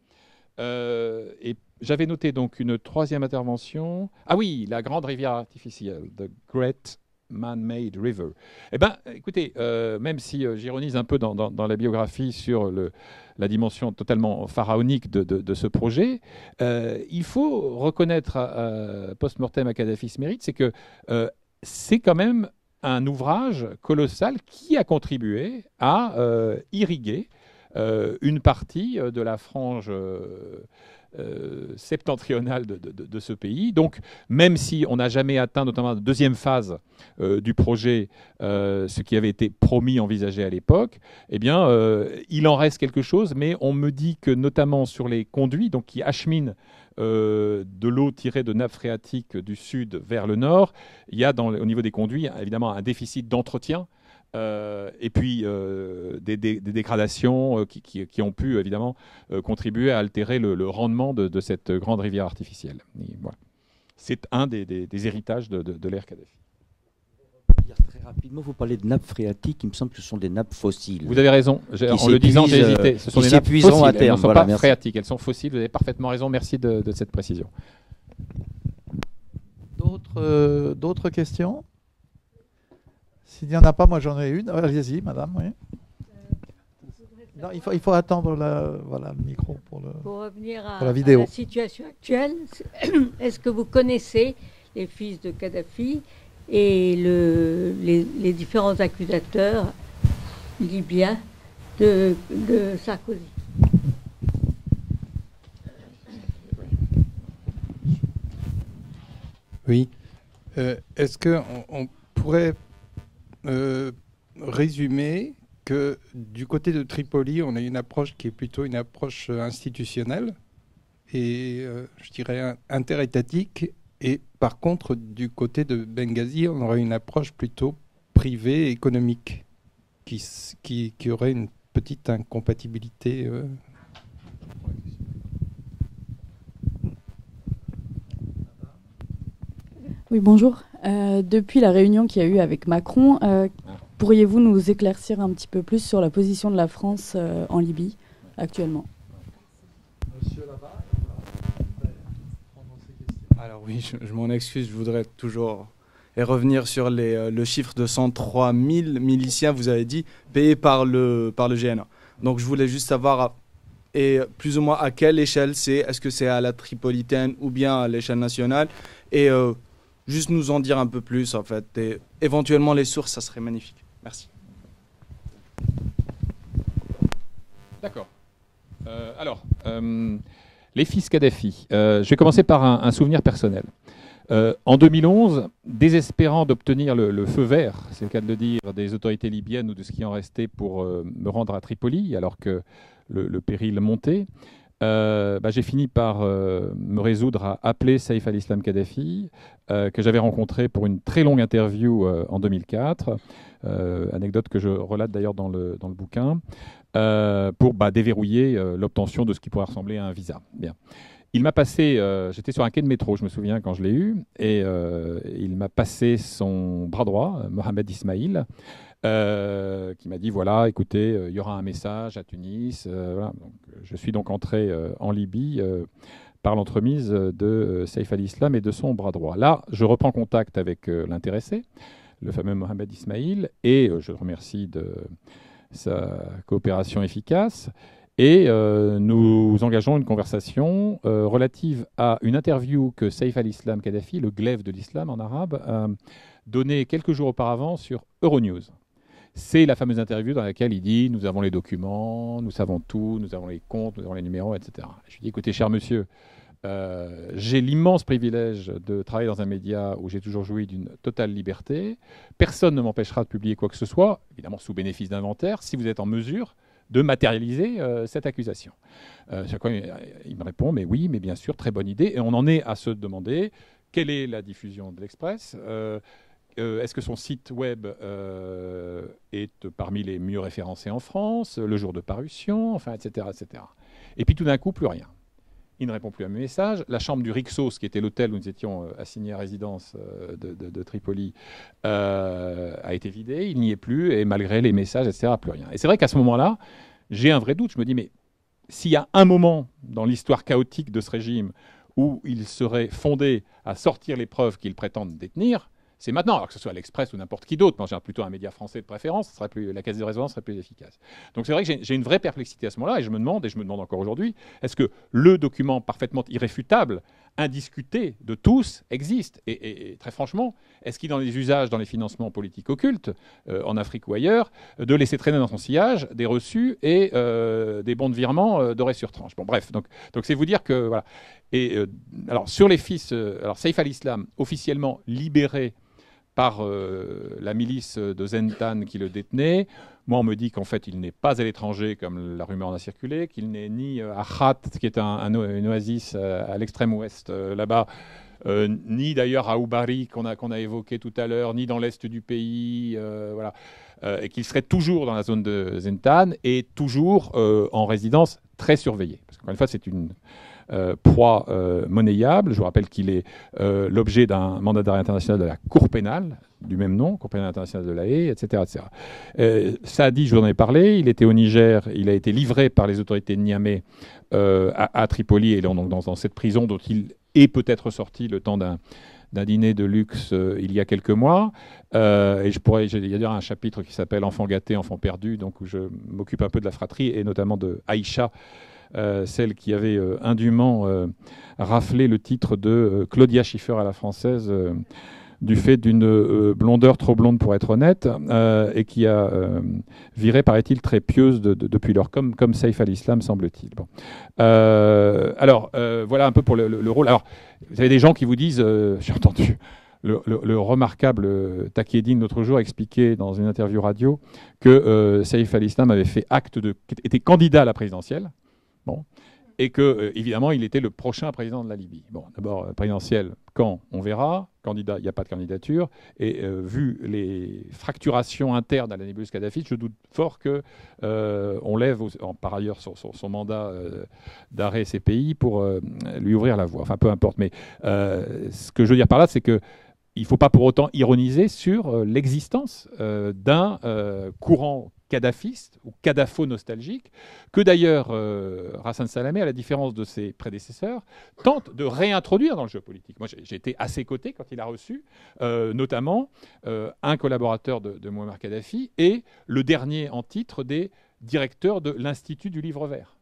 Et j'avais noté donc une 3e intervention. Ah oui, la grande rivière artificielle, the Great Man-Made River. Eh bien, écoutez, même si j'ironise un peu dans la biographie sur la dimension totalement pharaonique de ce projet, il faut reconnaître post-mortem à Kadhafi ce mérite, c'est que c'est quand même un ouvrage colossal qui a contribué à irriguer une partie de la frange septentrionale de ce pays. Donc, même si on n'a jamais atteint notamment la deuxième phase du projet, ce qui avait été promis, envisagé à l'époque, eh bien, il en reste quelque chose, mais on me dit que notamment sur les conduits, donc qui acheminent de l'eau tirée de nappes phréatiques du sud vers le nord, il y a au niveau des conduits, évidemment, un déficit d'entretien. Et puis des dégradations qui ont pu évidemment contribuer à altérer le rendement de cette grande rivière artificielle. Voilà. C'est un des héritages de l'ère Kadhafi. Très rapidement, vous parlez de nappes phréatiques, il me semble que ce sont des nappes fossiles. Vous avez raison, en le disant j'ai hésité. Ce sont des nappes fossiles, à terme. Elles ne sont pas phréatiques, elles sont fossiles, vous avez parfaitement raison, merci de cette précision. D'autres questions? S'il n'y en a pas, moi j'en ai une. Allez-y, madame. Oui. Non, il faut attendre le micro pour revenir pour la vidéo. À la situation actuelle, est-ce que vous connaissez les fils de Kadhafi et les différents accusateurs libyens de Sarkozy? Oui. Est-ce qu'on pourrait résumer que du côté de Tripoli, on a une approche qui est plutôt une approche institutionnelle et je dirais interétatique, et par contre du côté de Benghazi, on aurait une approche plutôt privée et économique qui aurait une petite incompatibilité. Oui, bonjour. Depuis la réunion qu'il y a eu avec Macron, pourriez-vous nous éclaircir un petit peu plus sur la position de la France en Libye actuellement? Monsieur là-bas, alors oui, je m'en excuse, je voudrais toujours revenir sur le chiffre de 103 000 miliciens, vous avez dit, payés par le GNA. Donc je voulais juste savoir plus ou moins à quelle échelle c'est, est-ce que c'est à la tripolitaine ou bien à l'échelle nationale, et juste nous en dire un peu plus, en fait. Et éventuellement, les sources, ça serait magnifique. Merci. D'accord. Alors, les fils Kadhafi. Je vais commencer par un souvenir personnel. En 2011, désespérant d'obtenir le feu vert, c'est le cas de le dire, des autorités libyennes ou de ce qui en restait pour me rendre à Tripoli, alors que le péril montait, j'ai fini par me résoudre à appeler Saïf al-Islam Kadhafi, que j'avais rencontré pour une très longue interview en 2004, anecdote que je relate d'ailleurs dans le bouquin, pour déverrouiller l'obtention de ce qui pourrait ressembler à un visa. Bien. Il m'a passé, j'étais sur un quai de métro, je me souviens quand je l'ai eu, et il m'a passé son bras droit, Mohamed Ismail, qui m'a dit voilà, écoutez, il y aura un message à Tunis. Voilà. Donc, je suis donc entré en Libye par l'entremise de Saïf al-Islam et de son bras droit. Là, je reprends contact avec l'intéressé, le fameux Mohamed Ismail, et je le remercie de sa coopération efficace. Et nous engageons une conversation relative à une interview que Saïf al-Islam Kadhafi, le glaive de l'islam en arabe, a donnée quelques jours auparavant sur Euronews. C'est la fameuse interview dans laquelle il dit « Nous avons les documents, nous savons tout, nous avons les comptes, nous avons les numéros, etc. » Je lui dis « Écoutez, cher monsieur, j'ai l'immense privilège de travailler dans un média où j'ai toujours joui d'une totale liberté. Personne ne m'empêchera de publier quoi que ce soit, évidemment sous bénéfice d'inventaire, si vous êtes en mesure de matérialiser cette accusation. » Sur quoi il me répond « Mais oui, mais bien sûr, très bonne idée. » Et on en est à se demander quelle est la diffusion de l'Express. Est-ce que son site web est parmi les mieux référencés en France, le jour de parution, enfin, etc., etc. Et puis tout d'un coup, plus rien. Il ne répond plus à mes messages. La chambre du Rixos, qui était l'hôtel où nous étions assignés à résidence de Tripoli, a été vidée. Il n'y est plus, et malgré les messages, etc., plus rien. Et c'est vrai qu'à ce moment-là, j'ai un vrai doute. Je me dis, mais s'il y a un moment dans l'histoire chaotique de ce régime où il serait fondé à sortir les preuves qu'il prétend détenir, c'est maintenant. Alors que ce soit l'Express ou n'importe qui d'autre, moi j'ai plutôt un média français de préférence, la caisse de résonance serait plus efficace. Donc c'est vrai que j'ai une vraie perplexité à ce moment-là, et je me demande encore aujourd'hui, est-ce que le document parfaitement irréfutable, indiscuté de tous, existe et très franchement, est-ce qu'il est dans les usages, dans les financements politiques occultes, en Afrique ou ailleurs, de laisser traîner dans son sillage des reçus et des bons de virement dorés sur tranche. Bon, bref, donc c'est vous dire que voilà. Et alors sur les fils, alors Saif al-Islam officiellement libéré par la milice de Zentan qui le détenait. Moi, on me dit qu'en fait, il n'est pas à l'étranger, comme la rumeur en a circulé, qu'il n'est ni à Khat, qui est une oasis à l'extrême ouest là-bas, ni d'ailleurs à Oubari, qu'on a évoqué tout à l'heure, ni dans l'est du pays, voilà. Et qu'il serait toujours dans la zone de Zentan et toujours en résidence très surveillée. Parce qu'encore une fois, c'est une proie monnayable. Je vous rappelle qu'il est l'objet d'un mandat d'arrêt international de la Cour pénale, du même nom, Cour pénale internationale de La Haye, etc. etc. Saadi, je vous en ai parlé, il était au Niger, il a été livré par les autorités de Niamey à Tripoli, et donc dans cette prison dont il est peut-être sorti le temps d'un dîner de luxe il y a quelques mois. Et il y a d'ailleurs un chapitre qui s'appelle « Enfant gâté, enfant perdu », donc où je m'occupe un peu de la fratrie, et notamment de Aïcha, celle qui avait indûment raflé le titre de Claudia Schiffer à la française, du fait d'une blondeur trop blonde pour être honnête, et qui a viré, paraît-il, très pieuse depuis lors, comme Saif al-Islam, semble-t-il. Bon. Alors, voilà un peu pour le rôle. Alors, vous avez des gens qui vous disent, j'ai entendu le remarquable Takieddine l'autre jour expliquer dans une interview radio que Saif al-Islam avait fait était candidat à la présidentielle. Bon. Et que, évidemment, il était le prochain président de la Libye. Bon, d'abord, présidentiel, quand on verra. Candidat, il n'y a pas de candidature. Et vu les fracturations internes à la nébuleuse Kadhafi, je doute fort qu'on lève, par ailleurs, son mandat d'arrêt CPI pour lui ouvrir la voie. Enfin, peu importe. Mais ce que je veux dire par là, c'est que il ne faut pas pour autant ironiser sur l'existence d'un courant kadhafiste ou kadhafo-nostalgique, que d'ailleurs Hassan Salamé, à la différence de ses prédécesseurs, tente de réintroduire dans le jeu politique. Moi, j'ai été à ses côtés quand il a reçu notamment un collaborateur de Mouammar Kadhafi et le dernier en titre des directeurs de l'Institut du Livre Vert.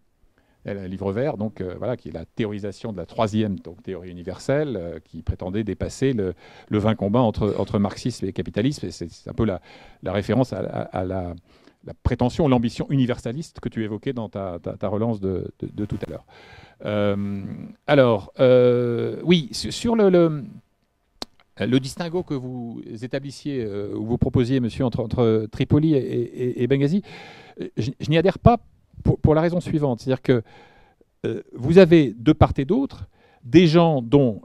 Le Livre Vert, donc, voilà, qui est la théorisation de la troisième théorie universelle, qui prétendait dépasser le vain combat entre marxisme et capitalisme. Et c'est un peu la référence à la prétention, l'ambition universaliste que tu évoquais dans ta relance de tout à l'heure. Alors, oui, sur le distinguo que vous établissiez, ou vous proposiez, monsieur, entre Tripoli et Benghazi, je n'y adhère pas pour la raison suivante. C'est-à-dire que vous avez de part et d'autre des gens dont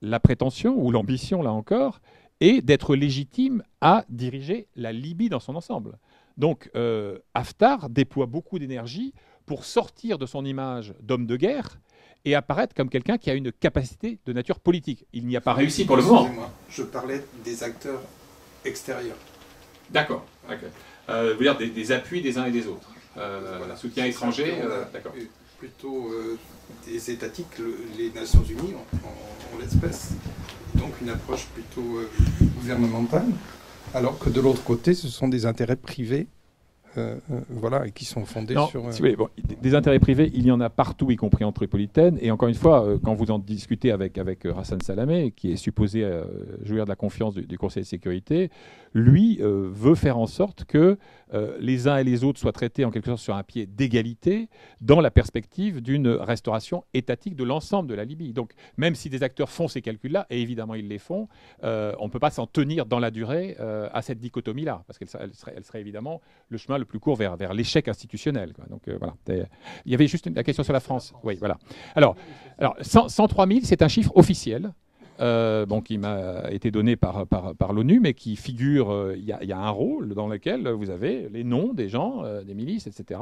la prétention, ou l'ambition, là encore, et d'être légitime à diriger la Libye dans son ensemble. Donc Haftar déploie beaucoup d'énergie pour sortir de son image d'homme de guerre et apparaître comme quelqu'un qui a une capacité de nature politique. Il n'y a pas réussi pour le moment. Je parlais des acteurs extérieurs. D'accord. Okay. Vous voulez dire des appuis des uns et des autres. Voilà. Soutien étranger, d'accord. Plutôt des étatiques, les Nations Unies en l'espèce. Donc une approche plutôt gouvernementale, alors que de l'autre côté, ce sont des intérêts privés, voilà, et qui sont fondés sur... Si vous voulez, bon, des intérêts privés, il y en a partout, y compris en Tripolitaine. Et encore une fois, quand vous en discutez avec Hassan Salamé, qui est supposé jouir de la confiance du Conseil de sécurité, lui veut faire en sorte que les uns et les autres soient traités en quelque sorte sur un pied d'égalité dans la perspective d'une restauration étatique de l'ensemble de la Libye. Donc même si des acteurs font ces calculs-là, et évidemment ils les font, on ne peut pas s'en tenir dans la durée à cette dichotomie-là, parce qu'elle serait évidemment le chemin le plus court vers l'échec institutionnel, quoi. Donc voilà. Il y avait juste la question sur la France. Oui, voilà. Alors 103 000, c'est un chiffre officiel. Qui m'a été donné par l'ONU, mais qui figure, il y a un rôle dans lequel vous avez les noms des gens, des milices, etc.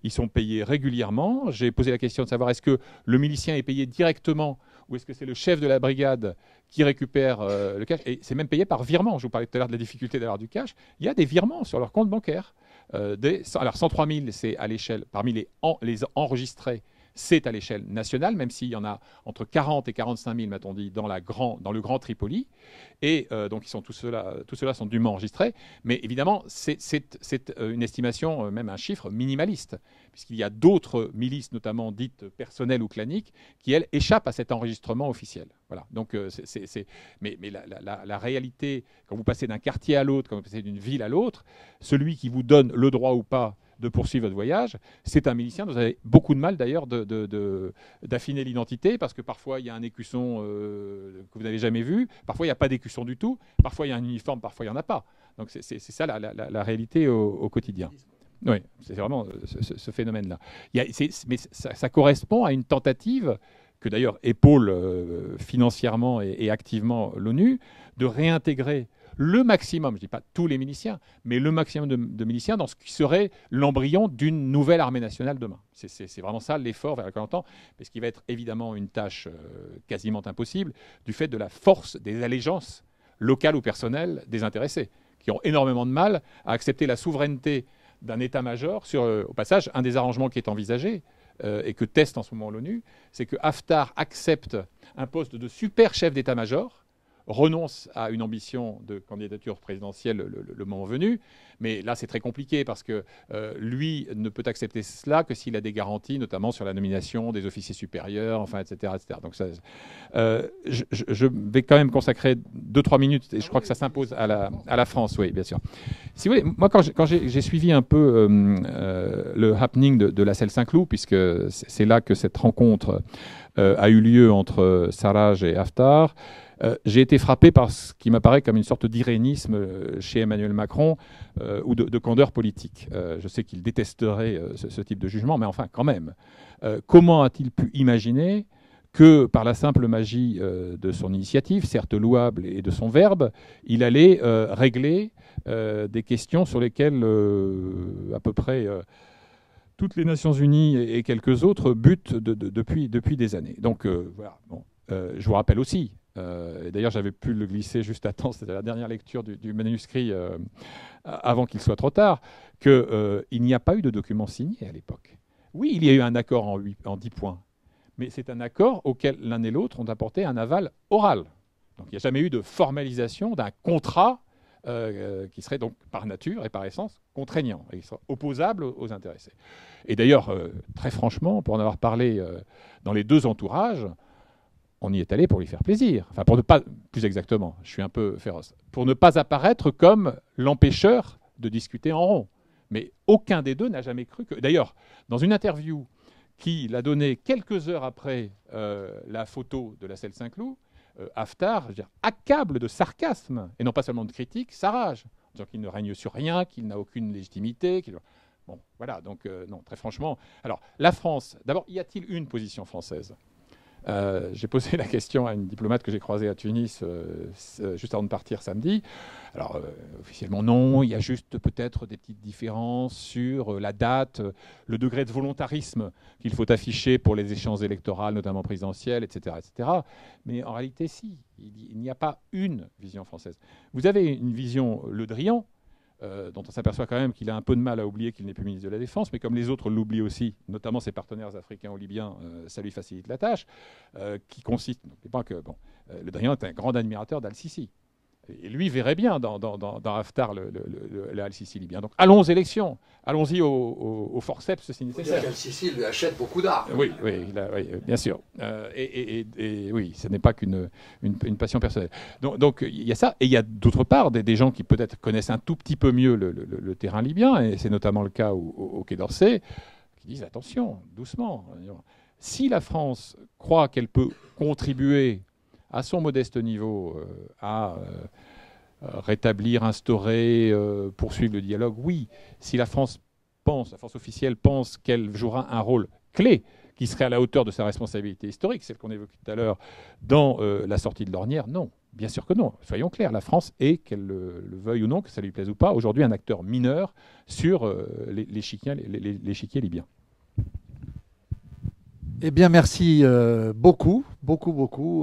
Ils sont payés régulièrement. J'ai posé la question de savoir est-ce que le milicien est payé directement ou est-ce que c'est le chef de la brigade qui récupère le cash. Et c'est même payé par virement. Je vous parlais tout à l'heure de la difficulté d'avoir du cash. Il y a des virements sur leur compte bancaire. Alors 103 000, c'est à l'échelle, parmi les enregistrés, c'est à l'échelle nationale, même s'il y en a entre 40 et 45 000, m'a-t-on dit, dans le Grand Tripoli. Et donc, tous ceux-là sont dûment enregistrés. Mais évidemment, c'est une estimation, même un chiffre minimaliste, puisqu'il y a d'autres milices, notamment dites personnelles ou claniques, qui, elles, échappent à cet enregistrement officiel. Voilà. Donc, mais la réalité, quand vous passez d'un quartier à l'autre, quand vous passez d'une ville à l'autre, celui qui vous donne le droit ou pas de poursuivre votre voyage, c'est un milicien. Vous avez beaucoup de mal d'ailleurs d'affiner l'identité, parce que parfois il y a un écusson que vous n'avez jamais vu, parfois il n'y a pas d'écusson du tout, parfois il y a un uniforme, parfois il n'y en a pas. Donc c'est ça la réalité au quotidien. Oui, c'est vraiment ce phénomène-là. Mais ça correspond à une tentative que d'ailleurs épaule financièrement et activement l'ONU, de réintégrer le maximum, je ne dis pas tous les miliciens, mais le maximum de miliciens dans ce qui serait l'embryon d'une nouvelle armée nationale demain. C'est vraiment ça l'effort vers lequel on tend, mais ce qui va être évidemment une tâche quasiment impossible du fait de la force des allégeances locales ou personnelles des intéressés, qui ont énormément de mal à accepter la souveraineté d'un état-major sur, au passage, un des arrangements qui est envisagé et que teste en ce moment l'ONU, c'est que Haftar accepte un poste de super chef d'état-major, renonce à une ambition de candidature présidentielle le moment venu, mais là c'est très compliqué parce que lui ne peut accepter cela que s'il a des garanties, notamment sur la nomination des officiers supérieurs, enfin, etc. etc. Donc ça, je vais quand même consacrer 2-3 minutes, et je crois que ça s'impose à la France, oui, bien sûr. Si vous voulez, moi quand j'ai suivi un peu le happening de la Selle Saint-Cloud, puisque c'est là que cette rencontre a eu lieu entre Sarraj et Haftar, j'ai été frappé par ce qui m'apparaît comme une sorte d'irénisme chez Emmanuel Macron ou de candeur politique. Je sais qu'il détesterait ce type de jugement, mais enfin, quand même. Comment a-t-il pu imaginer que, par la simple magie de son initiative, certes louable, et de son verbe, il allait régler des questions sur lesquelles, à peu près, toutes les Nations Unies et quelques autres butent depuis des années. Donc, voilà. Bon. Je vous rappelle aussi, d'ailleurs j'avais pu le glisser juste à temps, c'était la dernière lecture du manuscrit avant qu'il soit trop tard, qu'il n'y a pas eu de document signé à l'époque. Oui, il y a eu un accord en 10 points, mais c'est un accord auquel l'un et l'autre ont apporté un aval oral. Donc il n'y a jamais eu de formalisation d'un contrat qui serait donc par nature et par essence contraignant, et qui serait opposable aux intéressés. Et d'ailleurs, très franchement, pour en avoir parlé dans les deux entourages, on y est allé pour lui faire plaisir. Enfin, pour ne pas, plus exactement, je suis un peu féroce, pour ne pas apparaître comme l'empêcheur de discuter en rond. Mais aucun des deux n'a jamais cru que... D'ailleurs, dans une interview qu'il a donnée quelques heures après la photo de la Selle Saint-Cloud, Haftar, accable de sarcasme, et non pas seulement de critique, Sarraj, en disant qu'il ne règne sur rien, qu'il n'a aucune légitimité. Bon, voilà, donc non, très franchement. Alors, la France, d'abord, y a-t-il une position française ? J'ai posé la question à une diplomate que j'ai croisée à Tunis juste avant de partir samedi. Alors, officiellement, non, il y a juste peut-être des petites différences sur la date, le degré de volontarisme qu'il faut afficher pour les échéances électorales, notamment présidentielles, etc. etc. Mais en réalité, si, il n'y a pas une vision française. Vous avez une vision Le Drian, dont on s'aperçoit quand même qu'il a un peu de mal à oublier qu'il n'est plus ministre de la Défense, mais comme les autres l'oublient aussi, notamment ses partenaires africains ou libyens, ça lui facilite la tâche, qui consiste... N'oubliez pas que Le Drian est un grand admirateur d'Al-Sisi. Et lui verrait bien dans Haftar le Al-Sisi libyen. Donc allons aux élections, allons-y au forceps si nécessaire. Al-Sisi lui achète beaucoup d'armes. Oui, bien sûr. Et oui, ce n'est pas qu'une passion personnelle. Donc il y a ça, et il y a d'autre part des gens qui peut-être connaissent un tout petit peu mieux le terrain libyen, et c'est notamment le cas au Quai d'Orsay, qui disent attention, doucement. Si la France croit qu'elle peut contribuer à son modeste niveau, à rétablir, instaurer, poursuivre le dialogue, oui. Si la France officielle pense qu'elle jouera un rôle clé, qui serait à la hauteur de sa responsabilité historique, celle qu'on évoquait tout à l'heure, dans la sortie de l'ornière, non. Bien sûr que non. Soyons clairs, la France est, qu'elle le veuille ou non, que ça lui plaise ou pas, aujourd'hui un acteur mineur sur l'échiquier libyen. Eh bien, merci beaucoup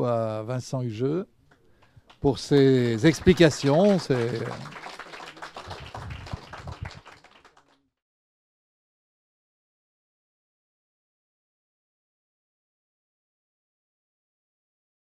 à Vincent Hugeux pour ses explications.